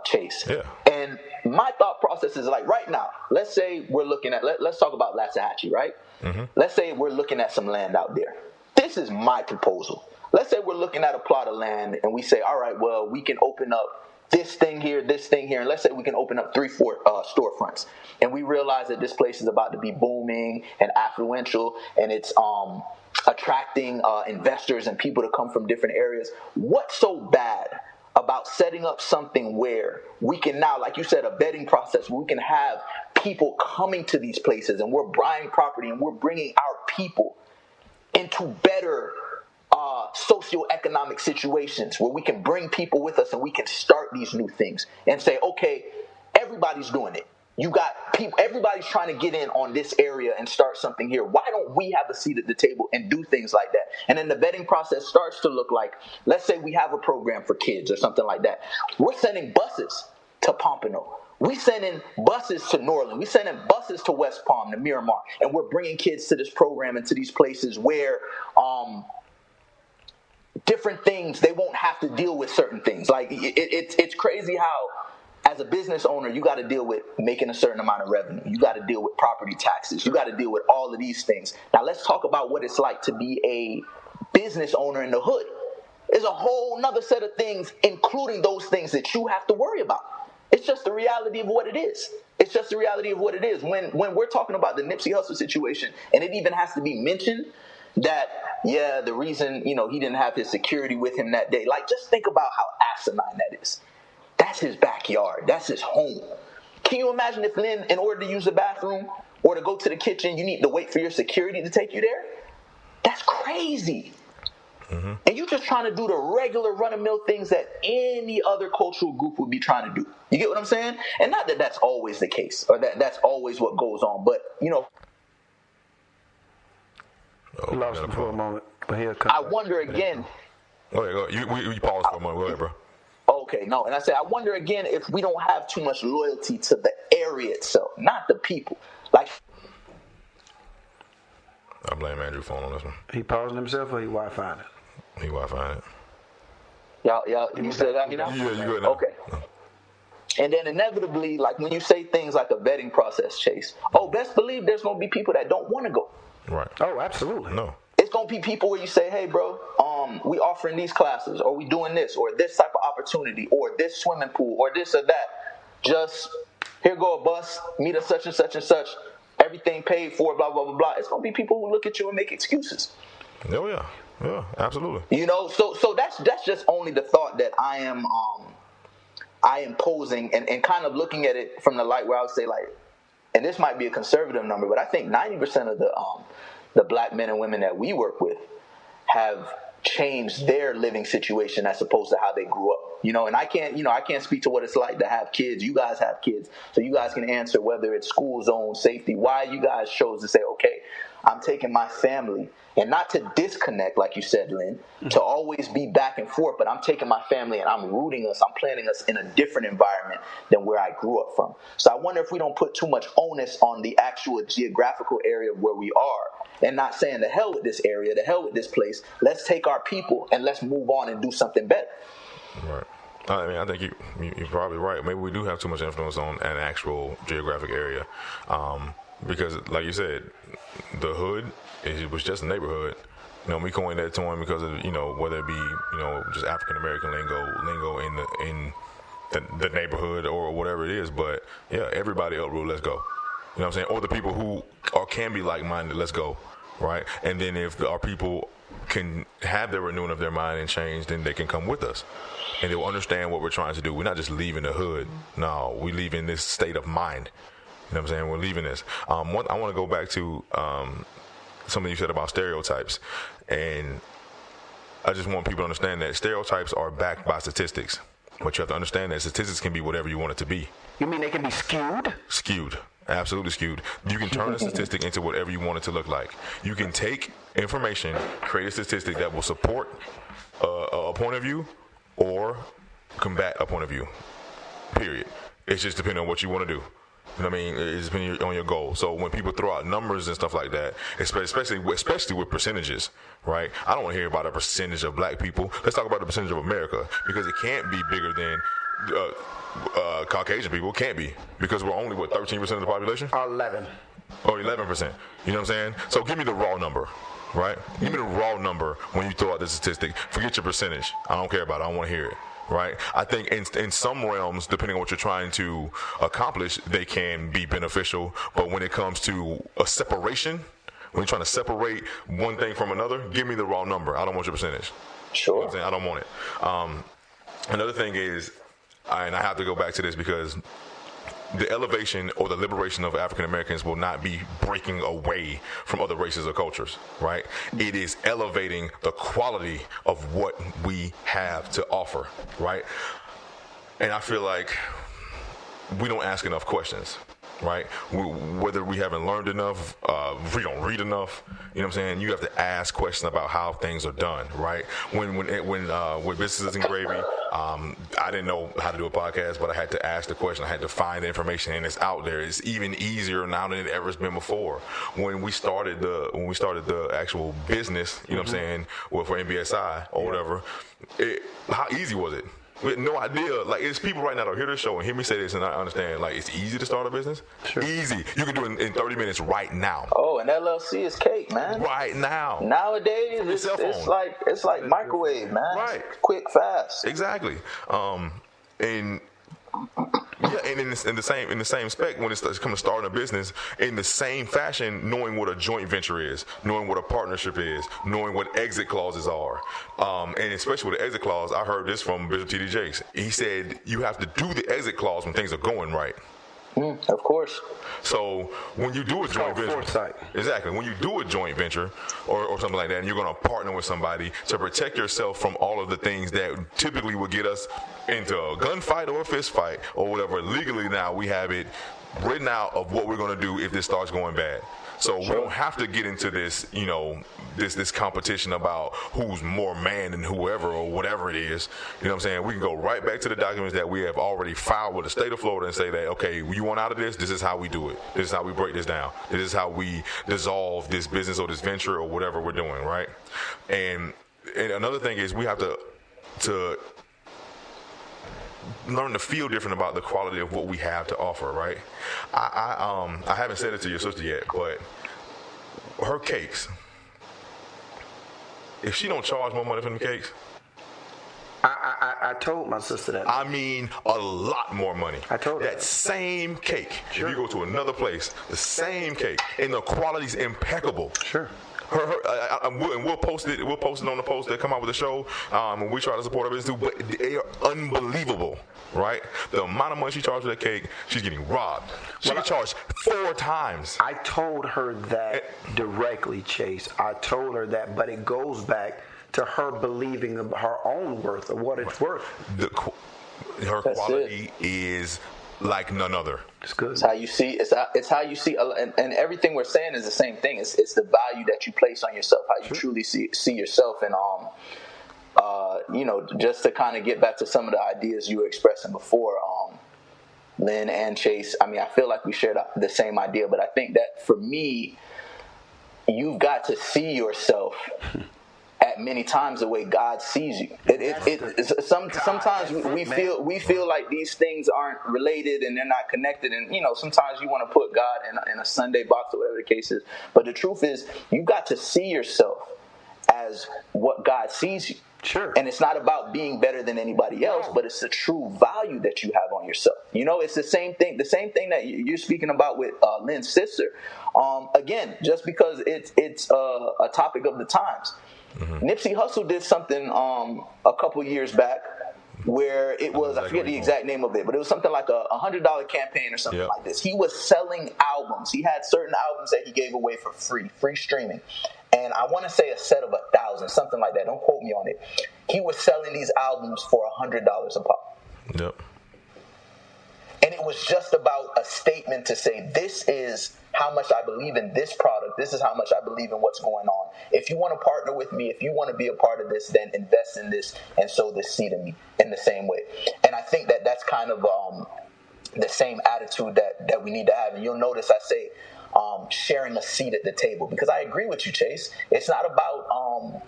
[SPEAKER 4] Chase.
[SPEAKER 3] Yeah.
[SPEAKER 4] And my thought process is like right now, let's say we're looking at, let's talk about Latsahatchee, right? Mm-hmm. Let's say we're looking at some land out there. This is my proposal. Let's say we're looking at a plot of land and we say, all right, well, we can open up this thing here, and let's say we can open up 3-4 storefronts. And we realize that this place is about to be booming and affluential, and it's attracting investors and people to come from different areas. What's so bad about setting up something where we can now, like you said, a vetting process, where we can have people coming to these places and we're buying property and we're bringing our people into better socioeconomic situations where we can bring people with us and we can start these new things and say, okay, everybody's doing it. You got people, everybody's trying to get in on this area and start something here. Why don't we have a seat at the table and do things like that? And then the vetting process starts to look like, let's say we have a program for kids or something like that. We're sending buses to Pompano. We sending buses to Norland. We sending buses to West Palm, to Miramar, and we're bringing kids to this program and to these places where different things, they won't have to deal with certain things. Like it's crazy how, as a business owner, you got to deal with making a certain amount of revenue. You got to deal with property taxes. You got to deal with all of these things. Now let's talk about what it's like to be a business owner in the hood. There's a whole nother set of things, including those things that you have to worry about. It's just the reality of what it is. It's just the reality of what it is. When we're talking about the Nipsey Hussle situation, and it even has to be mentioned that, yeah, the reason, he didn't have his security with him that day, like, just think about how asinine that is. That's his backyard. That's his home. Can you imagine if, Lynn, in order to use the bathroom or to go to the kitchen, you need to wait for your security to take you there? That's crazy. Mm-hmm. And you're just trying to do the regular run-of-mill things that any other cultural group would be trying to do. You get what I'm saying? And not that that's always the case or that's always what goes on, but,
[SPEAKER 5] Lost him for a moment, but he'll come
[SPEAKER 4] I
[SPEAKER 5] back.
[SPEAKER 4] wonder again.
[SPEAKER 3] Okay, you paused for a moment. Go ahead, bro.
[SPEAKER 4] Okay, no. And I said, I wonder again if we don't have too much loyalty to the area itself, not the people. Like,
[SPEAKER 3] I blame Andrew's phone on this one.
[SPEAKER 5] He pausing himself or he Wi-Fi'd it?
[SPEAKER 3] He Wi-Fi'd it.
[SPEAKER 4] Y'all, you still got me now?
[SPEAKER 3] Yeah, you good now.
[SPEAKER 4] Okay. And then inevitably, like when you say things like a vetting process, Chase, best believe there's going to be people that don't want to go.
[SPEAKER 3] Right.
[SPEAKER 5] Oh, absolutely.
[SPEAKER 3] No.
[SPEAKER 4] It's going to be people where you say, hey, bro, we offering these classes, or we doing this, or this type of opportunity, or this swimming pool, or this or that. Just, here go a bus, meet us such and such and such, everything paid for, blah, blah, blah, blah. It's going to be people who look at you and make excuses.
[SPEAKER 3] Oh, yeah. Yeah, absolutely.
[SPEAKER 4] So that's just only the thought that I am posing and kind of looking at it from the light where I would say, like, and this might be a conservative number, but I think 90% of the black men and women that we work with have changed their living situation as opposed to how they grew up. And I can't speak to what it's like to have kids. You guys have kids, so you guys can answer whether it's school zone safety, why you guys chose to say, okay, I'm taking my family, and not to disconnect, like you said, Lynn, to always be back and forth, but I'm taking my family and I'm rooting us, I'm planting us in a different environment than where I grew up from. So I wonder if we don't put too much onus on the actual geographical area where we are, and not saying the hell with this area, the hell with this place, let's take our people and let's move on and do something better.
[SPEAKER 3] Right. I mean, I think you're probably right. Maybe we do have too much influence on an actual geographic area. Because, like you said, the hood, it was just a neighborhood. We coined that term because of, whether it be, just African American lingo in the neighborhood or whatever it is. But yeah, everybody up rule, let's go. You know what I'm saying? Or the people who can be like-minded, let's go, right? And then if our people can have their renewing of their mind and change, then they can come with us. And they'll understand what we're trying to do. We're not just leaving the hood. No, we leave in this state of mind. You know what I'm saying? We're leaving this. I want to go back to something you said about stereotypes. And I just want people to understand that stereotypes are backed by statistics. But you have to understand that statistics can be whatever you want it to be.
[SPEAKER 5] You mean they can be skewed?
[SPEAKER 3] Skewed. Absolutely skewed. You can turn a statistic into whatever you want it to look like. You can take information, create a statistic that will support a point of view or combat a point of view. Period. It's just depending on what you want to do. You know what I mean? It's depending on your goal. So when people throw out numbers and stuff like that, especially with percentages, right? I don't want to hear about a percentage of black people. Let's talk about the percentage of America, because it can't be bigger than Caucasian people. It can't be, because we're only, 13% of the population?
[SPEAKER 5] 11.
[SPEAKER 3] Oh, 11%. You know what I'm saying? So give me the raw number, right? Give me the raw number when you throw out the statistic. Forget your percentage. I don't care about it. I don't want to hear it. Right. I think in some realms, depending on what you're trying to accomplish, they can be beneficial. But when it comes to a separation, when you're trying to separate one thing from another, give me the raw number. I don't want your percentage.
[SPEAKER 4] Sure.
[SPEAKER 3] You know what I'm saying? I don't want it. Another thing is, and I have to go back to this because the elevation or the liberation of African Americans will not be breaking away from other races or cultures, right? It is elevating the quality of what we have to offer, right? And I feel like we don't ask enough questions, right? Whether we haven't learned enough, we don't read enough. You know what I'm saying? You have to ask questions about how things are done, right? When with Businesses and Gravy, I didn't know how to do a podcast, but I had to ask the question. I had to find the information, and it's out there. It's even easier now than it ever has been before. When we started the actual business, you know what I'm saying, well, for NBSI or whatever, how easy was it? We had no idea. Like, it's people right now that hear this show and hear me say this, and I understand. Like, it's easy to start a business. Sure. Easy. You can do it in 30 minutes right now.
[SPEAKER 4] Oh, an LLC is cake, man.
[SPEAKER 3] Right now.
[SPEAKER 4] Nowadays, it's like microwave, man.
[SPEAKER 3] Right.
[SPEAKER 4] Quick, fast.
[SPEAKER 3] Exactly. And in the same spec, when it's coming to starting a business, in the same fashion, knowing what a joint venture is, knowing what a partnership is, knowing what exit clauses are, and especially with the exit clause, I heard this from Bishop T.D. Jakes. He said you have to do the exit clause when things are going right.
[SPEAKER 4] Of course.
[SPEAKER 3] So when you do a joint venture, exactly, when you do a joint venture or something like that, and you're going to partner with somebody to protect yourself from all of the things that typically would get us into a gunfight or a fist fight or whatever, legally now we have it written out of what we're going to do if this starts going bad. So we don't have to get into this, this competition about who's more man than whoever or whatever it is. You know what I'm saying? We can go right back to the documents that we have already filed with the state of Florida and say that, okay, you want out of this? This is how we do it. This is how we break this down. This is how we dissolve this business or this venture or whatever we're doing, right? And another thing is we have to learn to feel different about the quality of what we have to offer, right? I haven't said it to your sister yet, but her cakes, if she don't charge more money for them cakes,
[SPEAKER 5] I told my sister that.
[SPEAKER 3] I mean, a lot more money.
[SPEAKER 5] I told her
[SPEAKER 3] that same cake. Sure. If you go to another place, the same cake, and the quality's impeccable.
[SPEAKER 5] Sure.
[SPEAKER 3] And we'll post it. We'll post it on the post that come out with the show. And we try to support our business too. But they are unbelievable, right? The amount of money she charged for that cake, she's getting robbed. She charged 4 times.
[SPEAKER 5] I told her that directly, Chase. I told her that, but it goes back to her believing of her own worth of what it's worth.
[SPEAKER 3] Her quality is like none other.
[SPEAKER 5] It's good.
[SPEAKER 4] It's how you see. It's how you see, and everything we're saying is the same thing. It's the value that you place on yourself, how you truly see yourself, and just to kind of get back to some of the ideas you were expressing before, Lynn and Chase. I mean, I feel like we shared the same idea, but I think that for me, you've got to see yourself at many times the way God sees you. Sometimes we feel like these things aren't related and they're not connected, and sometimes you want to put God in a Sunday box or whatever the case is. But the truth is, you got to see yourself as what God sees you.
[SPEAKER 5] Sure.
[SPEAKER 4] And it's not about being better than anybody else, but it's the true value that you have on yourself. It's the same thing. The same thing that you're speaking about with Lynn's sister. Again, just because it's a topic of the times. Mm-hmm. Nipsey Hussle did something a couple years back where it was, I forget the exact name of it, but it was something like a $100 campaign or something like this. He was selling albums. He had certain albums that he gave away for free streaming. And I want to say a set of 1,000, something like that. Don't quote me on it. He was selling these albums for $100 a pop.
[SPEAKER 3] Yep.
[SPEAKER 4] And it was just about a statement to say, this is how much I believe in this product. This is how much I believe in what's going on. If you want to partner with me, if you want to be a part of this, then invest in this and sow this seed in me in the same way. And I think that that's kind of the same attitude that we need to have. And you'll notice I say sharing a seat at the table, because I agree with you, Chase. It's not about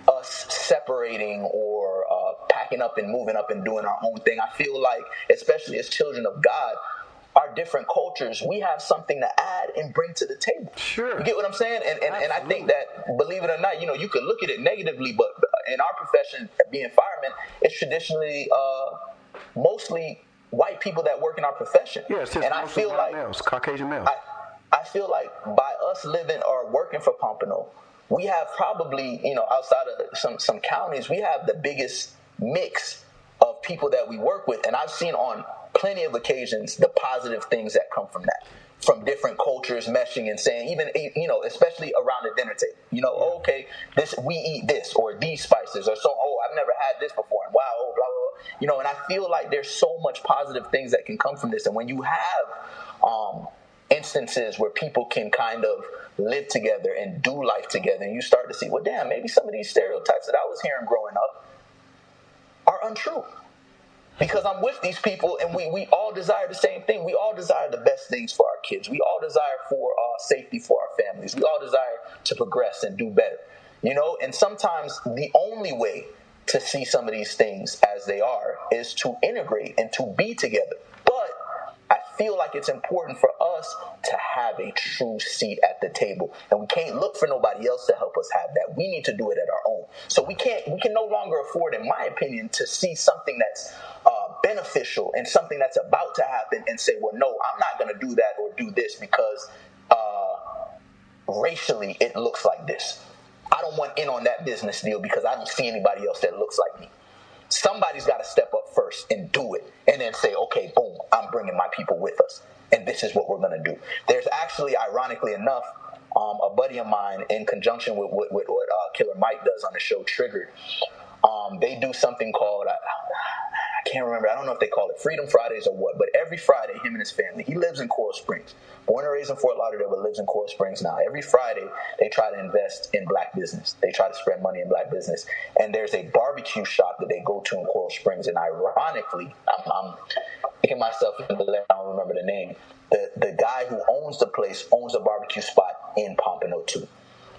[SPEAKER 4] us separating or packing up and moving up and doing our own thing. I feel like, especially as children of God, our different cultures, we have something to add and bring to the table.
[SPEAKER 5] Sure.
[SPEAKER 4] You get what I'm saying? And I think that, believe it or not, you could look at it negatively, but in our profession, being firemen, it's traditionally mostly white people that work in our profession.
[SPEAKER 5] Yes,
[SPEAKER 4] and I feel like
[SPEAKER 5] males, Caucasian males.
[SPEAKER 4] I feel like by us living or working for Pompano, we have probably, outside of some counties, we have the biggest mix of people that we work with. And I've seen on plenty of occasions the positive things that come from that, from different cultures meshing and saying, even, especially around the dinner table, okay, we eat this or these spices or so, I've never had this before. And wow, blah, blah, blah. And I feel like there's so much positive things that can come from this. And when you have instances where people can kind of live together and do life together, and you start to see, well, damn, maybe some of these stereotypes that I was hearing growing up are untrue. Because I'm with these people, and we all desire the same thing. We all desire the best things for our kids. We all desire for safety for our families. We all desire to progress and do better. And sometimes the only way to see some of these things as they are is to integrate and to be together. But I feel like it's important for us to have a true seat at the table, and we can't look for nobody else to help us have that. We need to do it at our own. So we can no longer afford, in my opinion, to see something that's beneficial and something that's about to happen and say, well, no, I'm not going to do that or do this because racially it looks like this. I don't want in on that business deal because I don't see anybody else that looks like me. Somebody's got to step up first and do it, and then say, okay, boom, I'm bringing my people with us, and this is what we're going to do. There's actually, ironically enough, a buddy of mine, in conjunction with what Killer Mike does on the show Triggered, they do something called, I can't remember, I don't know if they call it Freedom Fridays or what, but every Friday, him and his family, he lives in Coral Springs, born and raised in Fort Lauderdale, but lives in Coral Springs now. Every Friday, they try to invest in black business. They try to spread money in black business. And there's a barbecue shop that they go to in Coral Springs, and ironically, I'm picking myself in the left, I don't remember the name. The guy who owns the place owns a barbecue spot in Pompano too.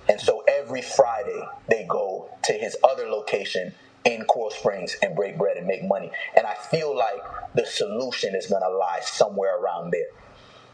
[SPEAKER 4] And so every Friday, they go to his other location in Coral Springs and break bread and make money. And I feel like the solution is going to lie somewhere around there.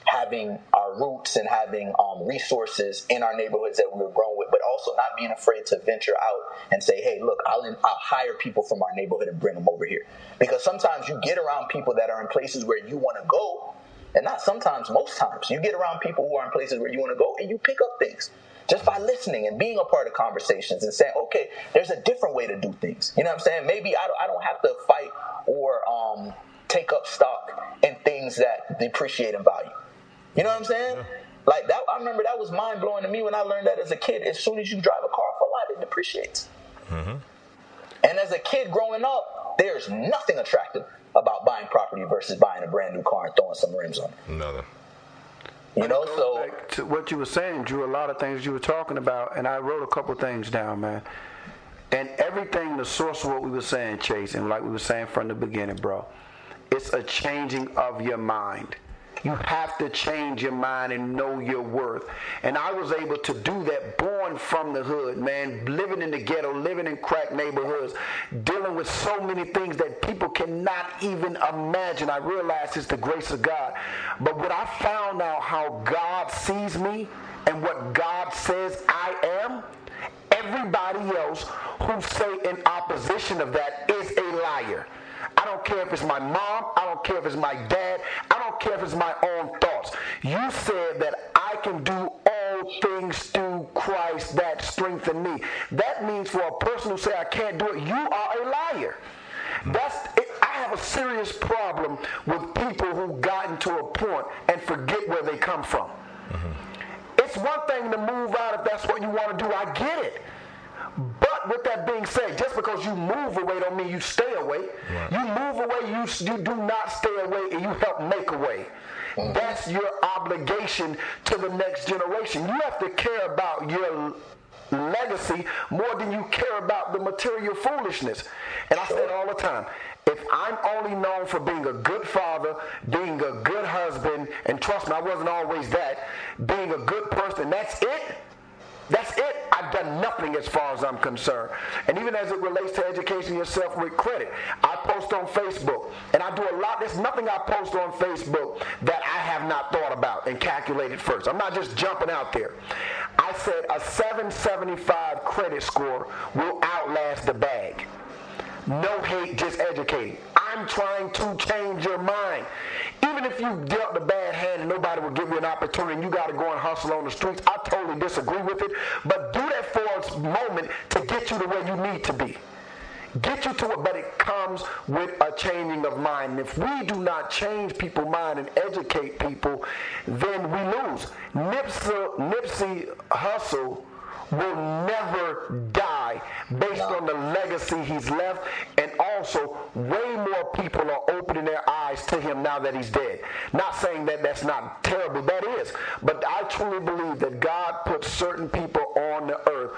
[SPEAKER 4] Having our roots and having resources in our neighborhoods that we were grown with, but also not being afraid to venture out and say, hey, look, I'll hire people from our neighborhood and bring them over here. Because sometimes you get around people that are in places where you want to go, and not sometimes, most times, you get around people who are in places where you want to go and you pick up things. Just by listening and being a part of conversations and saying, okay, there's a different way to do things. You know what I'm saying? Maybe I don't have to fight or take up stock in things that depreciate in value. You know what I'm saying? Yeah. Like that, I remember that was mind blowing to me when I learned that as a kid. As soon as you drive a car for life, it depreciates. Mm-hmm. And as a kid growing up, there's nothing attractive about buying property versus buying a brand new car and throwing some rims on it.
[SPEAKER 3] Nothing.
[SPEAKER 4] So
[SPEAKER 5] back to what you were saying, Drew, a lot of things you were talking about, and I wrote a couple things down, man. And everything, the source of what we were saying, Chase, and like we were saying from the beginning, bro, it's a changing of your mind. You have to change your mind and know your worth. And I was able to do that, born from the hood, man, living in the ghetto, living in crack neighborhoods, dealing with so many things that people cannot even imagine. I realized it's the grace of God. But what I found out how God sees me and what God says I am, everybody else who say in opposition of that is a liar. I don't care if it's my mom. I don't care if it's my dad. I don't care if it's my own thoughts. You said that I can do all things through Christ that strengthen me. That means for a person who say I can't do it, you are a liar. I have a serious problem with people who gotten to a point and forget where they come from. Mm-hmm. It's one thing to move out if that's what you want to do. I get it. But with that being said, just because you move away don't mean you stay away. Right. You move away, you do not stay away, and you help make a way. That's your obligation to the next generation. You have to care about your legacy more than you care about the material foolishness. And I say it all the time. If I'm only known for being a good father, being a good husband, and trust me, I wasn't always that, being a good person, that's it. That's it. I've done nothing as far as I'm concerned. And even as it relates to educating yourself with credit, I post on Facebook, and I do a lot. There's nothing I post on Facebook that I have not thought about and calculated first. I'm not just jumping out there. I said a 775 credit score will outlast the bag. No hate, just educating. I'm trying to change your mind. Even if you dealt a bad hand and nobody will give you an opportunity and you got to go and hustle on the streets, I totally disagree with it. But do that for a moment to get you to where you need to be. Get you to it, but it comes with a changing of mind. And if we do not change people's mind and educate people, then we lose. Nipsey Hussle will never die based on the legacy he's left, and also way more people are opening their eyes to him now that he's dead. Not saying that that's not terrible, that is, but I truly believe that God puts certain people on the earth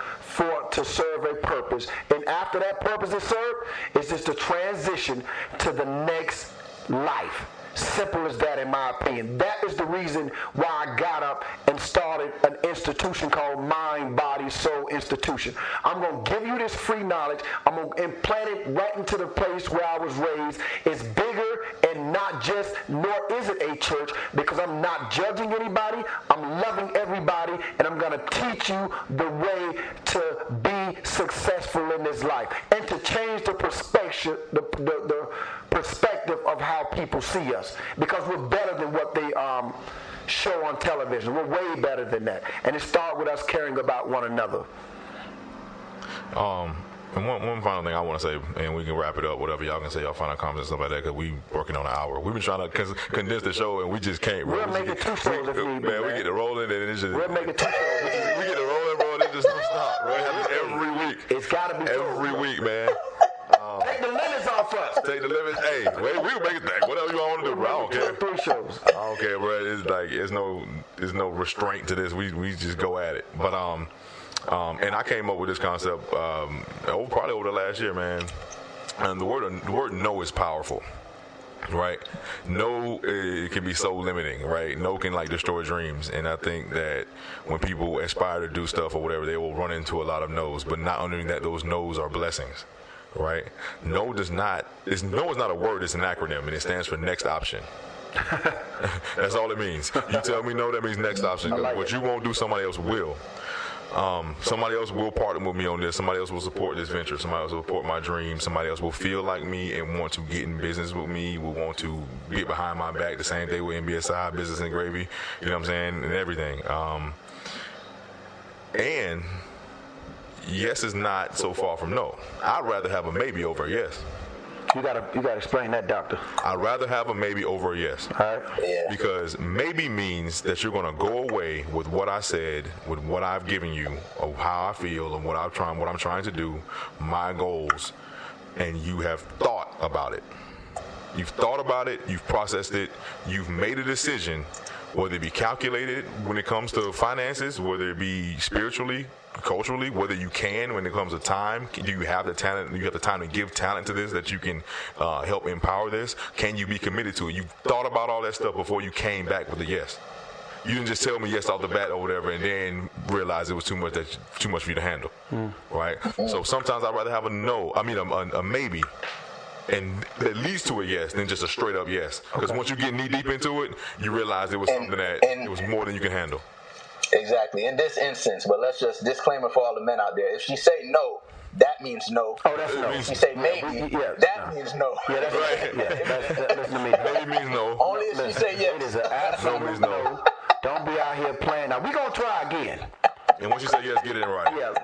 [SPEAKER 5] to serve a purpose, and after that purpose is served, it's just a transition to the next life. Simple as that, in my opinion. That is the reason why I got up and started an institution called Mind, Body, Soul Institution. I'm going to give you this free knowledge. I'm going to implant it right into the place where I was raised. It's bigger and not just, nor is it a church, because I'm not judging anybody. I'm loving everybody, and I'm going to teach you the way to be successful in this life and to change the perspective, the perspective of how people see us, because we're better than what they show on television. We're way better than that, and it starts with us caring about one another.
[SPEAKER 3] And one final thing I want to say, and we can wrap it up, whatever y'all can say, y'all final comments and stuff like that, because we working on an hour. We've been trying to condense the show, and we just can't.
[SPEAKER 5] We'll make it 2 shows if need be,
[SPEAKER 3] man. We get it rolling, and it's just...
[SPEAKER 5] We'll make it 2 shows.
[SPEAKER 3] We get it rolling, bro, and it just don't stop, bro. It happens every week.
[SPEAKER 5] It's got to be
[SPEAKER 3] every week, man.
[SPEAKER 5] Take the limits off us.
[SPEAKER 3] Take the limits. Hey, wait, we can make it back. Whatever you want to do, bro. I don't care.
[SPEAKER 5] 3 shows.
[SPEAKER 3] I don't care, bro. It's like there's no restraint to this. We just go at it. But and I came up with this concept probably over the last year, man. And the word no is powerful. Right? No, it can be so limiting, right? No can like destroy dreams. And I think that when people aspire to do stuff or whatever, they will run into a lot of no's, but not understanding that those no's are blessings. Right? No is not a word, it's an acronym, and it stands for next option. That's all it means. You tell me no, that means next option. What you won't do, somebody else will. Somebody else will partner with me on this. Somebody else will support this venture. Somebody else will support my dream. Somebody else will feel like me and want to get in business with me, will want to get behind my back the same day with NBSI, Business and Gravy, you know what I'm saying, and everything. And yes is not so far from no. I'd rather have a maybe over a yes.
[SPEAKER 5] You gotta explain that, doctor.
[SPEAKER 3] I'd rather have a maybe over a yes.
[SPEAKER 5] All right.
[SPEAKER 4] Yeah.
[SPEAKER 3] Because maybe means that you're gonna go away with what I said, with what I've given you, of how I feel and what I'm trying to do, my goals, and you have thought about it. You've thought about it, you've processed it, you've made a decision, whether it be calculated when it comes to finances, whether it be spiritually, culturally, whether you can when it comes to time. Do you have the talent? Do you have the time to give talent to this, that you can help empower this? Can you be committed to it? You thought about all that stuff before you came back with a yes. You didn't just tell me yes off the bat or whatever and then realize it was too much for you to handle, right? So sometimes I'd rather have a maybe, and that leads to a yes than just a straight up yes. Because once you get knee deep into it, you realize it was something that it was more than you can handle.
[SPEAKER 4] Exactly. In this instance, but let's just disclaimer for all the men out there. If she say no, that means no.
[SPEAKER 5] Oh, that's no.
[SPEAKER 4] If she say maybe, that means no.
[SPEAKER 5] Yeah, that's right. Yeah, that's me.
[SPEAKER 3] Maybe means no.
[SPEAKER 4] Only if she say yes.
[SPEAKER 5] It is an absolute no. Don't be out here playing. Now, we're going to try again.
[SPEAKER 3] And once you say yes, get it right.
[SPEAKER 5] Yeah.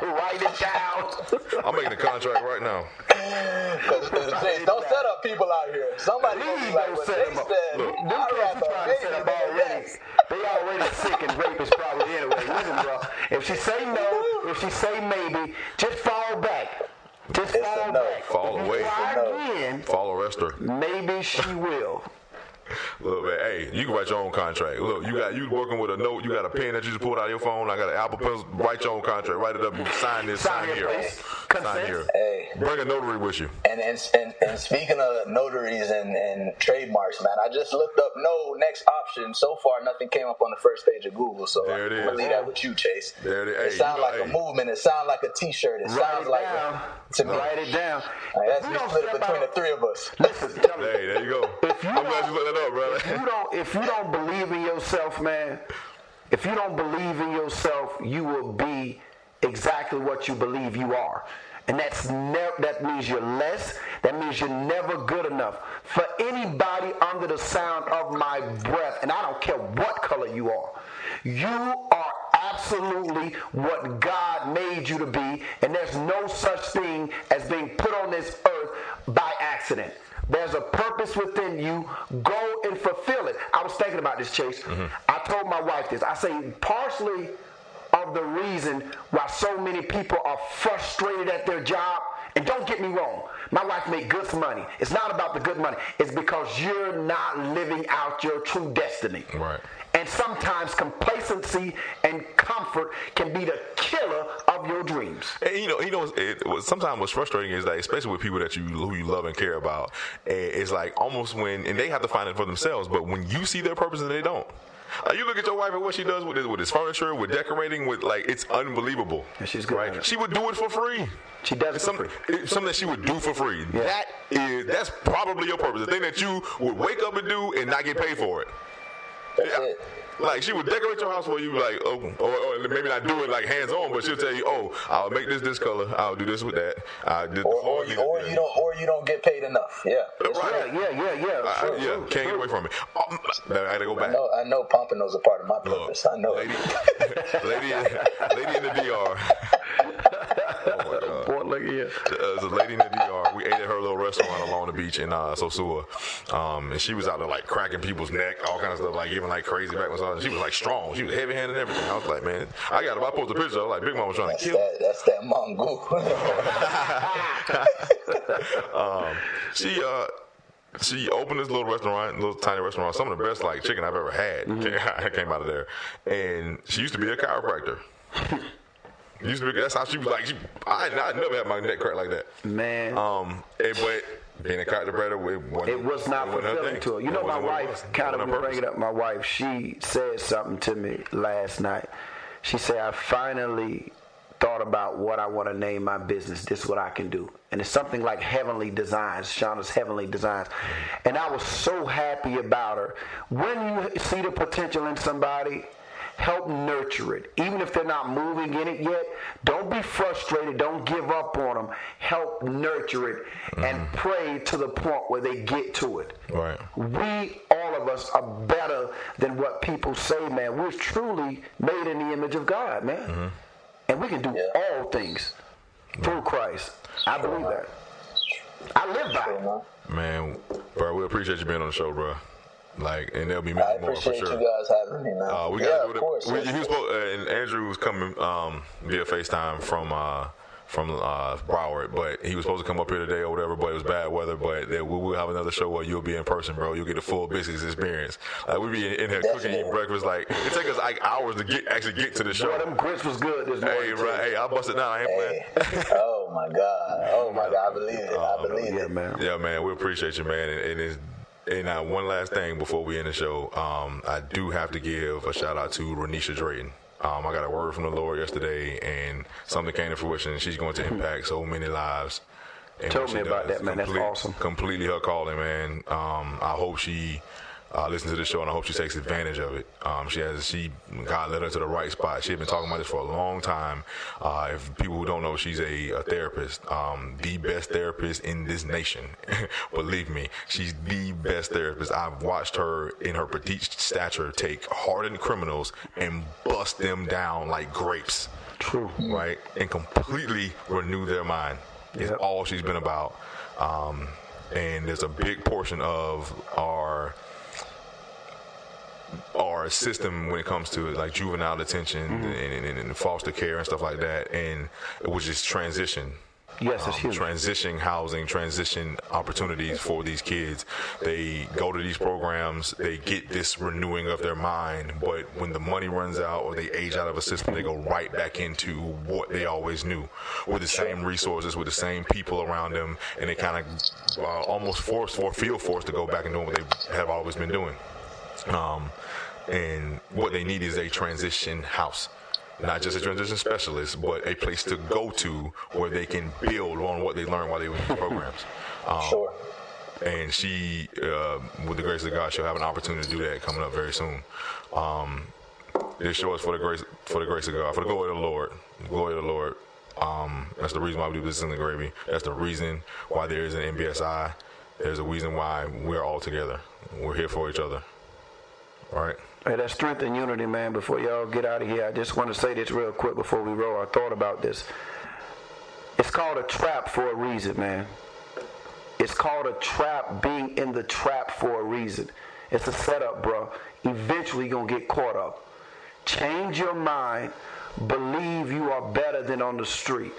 [SPEAKER 5] Write it down.
[SPEAKER 3] I'm making a contract right now.
[SPEAKER 4] Don't set up people out here. Somebody
[SPEAKER 5] Please
[SPEAKER 4] like
[SPEAKER 5] don't
[SPEAKER 4] what
[SPEAKER 5] set
[SPEAKER 4] they
[SPEAKER 5] them up.
[SPEAKER 4] said.
[SPEAKER 5] Look, them cats you trying to set up already. They already sick and rapists probably anyway. Listen, bro. If she say no, If she say maybe, just fall back. Just fall back.
[SPEAKER 3] Fall away.
[SPEAKER 5] Again,
[SPEAKER 3] Fall arrest her.
[SPEAKER 5] maybe she will.
[SPEAKER 3] Look, man, hey, you can write your own contract. Look, you working with a note, you got a pen that you just pulled out of your phone. I got an Apple Pencil. Write your own contract. Write it up. Sign this. Sign here. Sign here.
[SPEAKER 4] Hey.
[SPEAKER 3] Bring a notary with you.
[SPEAKER 4] And speaking of notaries and trademarks, man, I just looked up no next option. So far, nothing came up on the first page of Google. So
[SPEAKER 3] there it is.
[SPEAKER 4] I'm gonna leave that with you, Chase.
[SPEAKER 3] There it is.
[SPEAKER 4] It sounds like a movement. It sounds like a T-shirt. It sounds like to me.
[SPEAKER 5] Write it down.
[SPEAKER 4] That's me split it between the three of us.
[SPEAKER 5] Listen, tell me.
[SPEAKER 3] Hey, there you go. I'm glad you put that up, brother.
[SPEAKER 5] If you don't believe in yourself, man, if you don't believe in yourself, you will be exactly what you believe you are. And that means you're less. That means you're never good enough. For anybody under the sound of my breath, and I don't care what color you are absolutely what God made you to be, and there's no such thing as being put on this earth by accident. There's a purpose within you. Go and fulfill it. I was thinking about this, Chase. I told my wife this. I say partially of the reason why so many people are frustrated at their job, and don't get me wrong, my wife made good money. It's not about the good money. It's because you're not living out your true destiny.
[SPEAKER 3] Right.
[SPEAKER 5] And sometimes complacency and comfort can be the killer of your dreams.
[SPEAKER 3] And sometimes what's frustrating is that, especially with people who you love and care about, it's like almost when, and they have to find it for themselves, but when you see their purpose and they don't. You look at your wife and what she does with this furniture, with decorating, with it's unbelievable.
[SPEAKER 5] Yeah, she's good.
[SPEAKER 3] Right? She would do it for free.
[SPEAKER 5] She does it for free.
[SPEAKER 3] It's something that she would do for free.
[SPEAKER 5] Yeah.
[SPEAKER 3] That's probably your purpose. The thing that you would wake up and do and not get paid for it.
[SPEAKER 4] That's it.
[SPEAKER 3] Like, she would decorate your house for you, like, or maybe not do it like hands on, but she'll tell you, I'll make this color, I'll do this with that.
[SPEAKER 4] Or you don't get paid enough. Yeah.
[SPEAKER 3] Right.
[SPEAKER 5] Yeah.
[SPEAKER 3] Can't get away from it. I gotta go back.
[SPEAKER 4] I know pompanos are part of my purpose. I know.
[SPEAKER 3] Lady in the DR. Oh my God.
[SPEAKER 5] Boy, look here.
[SPEAKER 3] There's a lady in the DR. We ate at her little restaurant along the beach in Sosua. And she was out there like cracking people's neck, all kinds of stuff, like giving like crazy back massage. She was like strong. She was heavy handed and everything. I was like, man, I posted a picture. I was like, Big Mama was trying to kill me.
[SPEAKER 4] That's that mongoose.
[SPEAKER 3] She opened this little tiny restaurant, some of the best like chicken I've ever had. Came out of there. And she used to be a chiropractor. That's how she was like. I never had my neck cracked like that.
[SPEAKER 5] Man.
[SPEAKER 3] But being a chiropractor,
[SPEAKER 5] it was not fulfilling to her. You know, my wife, kind of bringing up my wife, she said something to me last night. She said, I finally thought about what I want to name my business. This is what I can do. And it's something like Heavenly Designs, Shauna's Heavenly Designs. And I was so happy about her. When you see the potential in somebody, help nurture it. Even if they're not moving in it yet, don't be frustrated. Don't give up on them. Help nurture it and pray to the point where they get to it.
[SPEAKER 3] Right.
[SPEAKER 5] We, all of us, are better than what people say, man. We're truly made in the image of God, man. And we can do all things through Christ. I believe that. I live by it.
[SPEAKER 3] Man, bro, we appreciate you being on the show, bro. Like, and there'll be many more for sure.
[SPEAKER 4] I appreciate you guys having me, man.
[SPEAKER 3] We gotta do
[SPEAKER 4] of course.
[SPEAKER 3] He was supposed, and Andrew was coming via FaceTime from Broward, but he was supposed to come up here today or whatever, but it was bad weather. But we will have another show where you'll be in person, bro. You'll get the full Bizcuits experience. We'll be in here cooking, eating breakfast. Like, it take us like hours to actually get to the show.
[SPEAKER 5] Boy, them grits was good this morning.
[SPEAKER 3] Hey, I busted down. I ain't playing.
[SPEAKER 4] Oh my God. I believe it. I believe it.
[SPEAKER 5] Man.
[SPEAKER 3] Yeah, man. We appreciate you, man. And one last thing before we end the show, I do have to give a shout out to Renisha Drayton. I got a word from the Lord yesterday, and something came to fruition. She's going to impact so many lives.
[SPEAKER 5] Told me about that, man. That's awesome.
[SPEAKER 3] Completely her calling, man. I hope she listens to this show, and I hope she takes advantage of it. God led her to the right spot. She had been talking about this for a long time. If people who don't know, she's a therapist, the best therapist in this nation. Believe me, she's the best therapist. I've watched her in her petite stature take hardened criminals and bust them down like grapes.
[SPEAKER 5] True.
[SPEAKER 3] Right? And completely renew their mind. Is all she's been about. And there's a big portion of our our system when it comes to like juvenile detention and foster care and stuff like that, and it was just transition.
[SPEAKER 5] Yes, it's huge.
[SPEAKER 3] Transition housing, transition opportunities for these kids. They go to these programs, they get this renewing of their mind, but when the money runs out or they age out of a system, they go right back into what they always knew, with the same resources, with the same people around them, and they kind of almost feel forced to go back and do what they have always been doing. And what they need is a transition house. Not just a transition specialist, but a place to go to where they can build on what they learned while they were in the programs.
[SPEAKER 4] Sure.
[SPEAKER 3] And she, with the grace of God, she'll have an opportunity to do that coming up very soon. This show is for the grace of God, for the glory of the Lord. Glory of the Lord. That's the reason why we do this in the gravy. That's the reason why there is an NBSI. There's a reason why we're all together. We're here for each other. All right.
[SPEAKER 5] Hey, that's strength and unity, man. Before y'all get out of here, I just want to say this real quick before we roll. I thought about this. It's called a trap for a reason, man. It's called a trap, being in the trap for a reason. It's a setup, bro. Eventually you're going to get caught up. Change your mind. Believe you are better than on the street.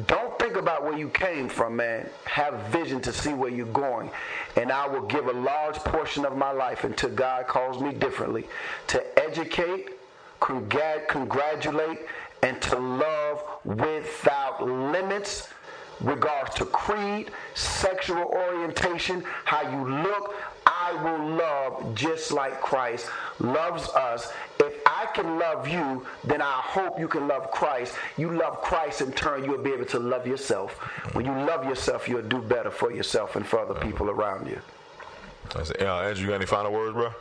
[SPEAKER 5] Don't think about where you came from, man. Have vision to see where you're going. And I will give a large portion of my life until God calls me differently to educate, congratulate, and to love without limits, regards to creed, sexual orientation, how you look. I will love just like Christ loves us. If I can love you, then I hope you can love Christ. You love Christ, in turn, you'll be able to love yourself. When you love yourself, you'll do better for yourself and for other people around you.
[SPEAKER 3] Andrew, you got any final words, bro?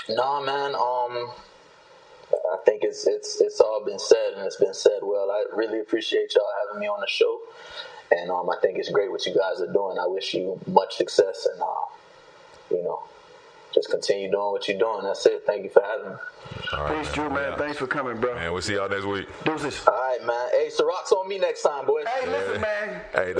[SPEAKER 4] Nah, man. I think it's all been said, and it's been said well. I really appreciate y'all having me on the show, and I think it's great what you guys are doing. I wish you much success, and just continue doing what you're doing. That's it. Thank you for having me.
[SPEAKER 3] Right,
[SPEAKER 5] peace, Drew, man. Yeah. Thanks for coming, bro.
[SPEAKER 3] And we'll see y'all next week.
[SPEAKER 5] Deuces.
[SPEAKER 4] All right, man. Hey, Ciroc's on me next time, boys.
[SPEAKER 5] Hey, listen, man.
[SPEAKER 3] Hey,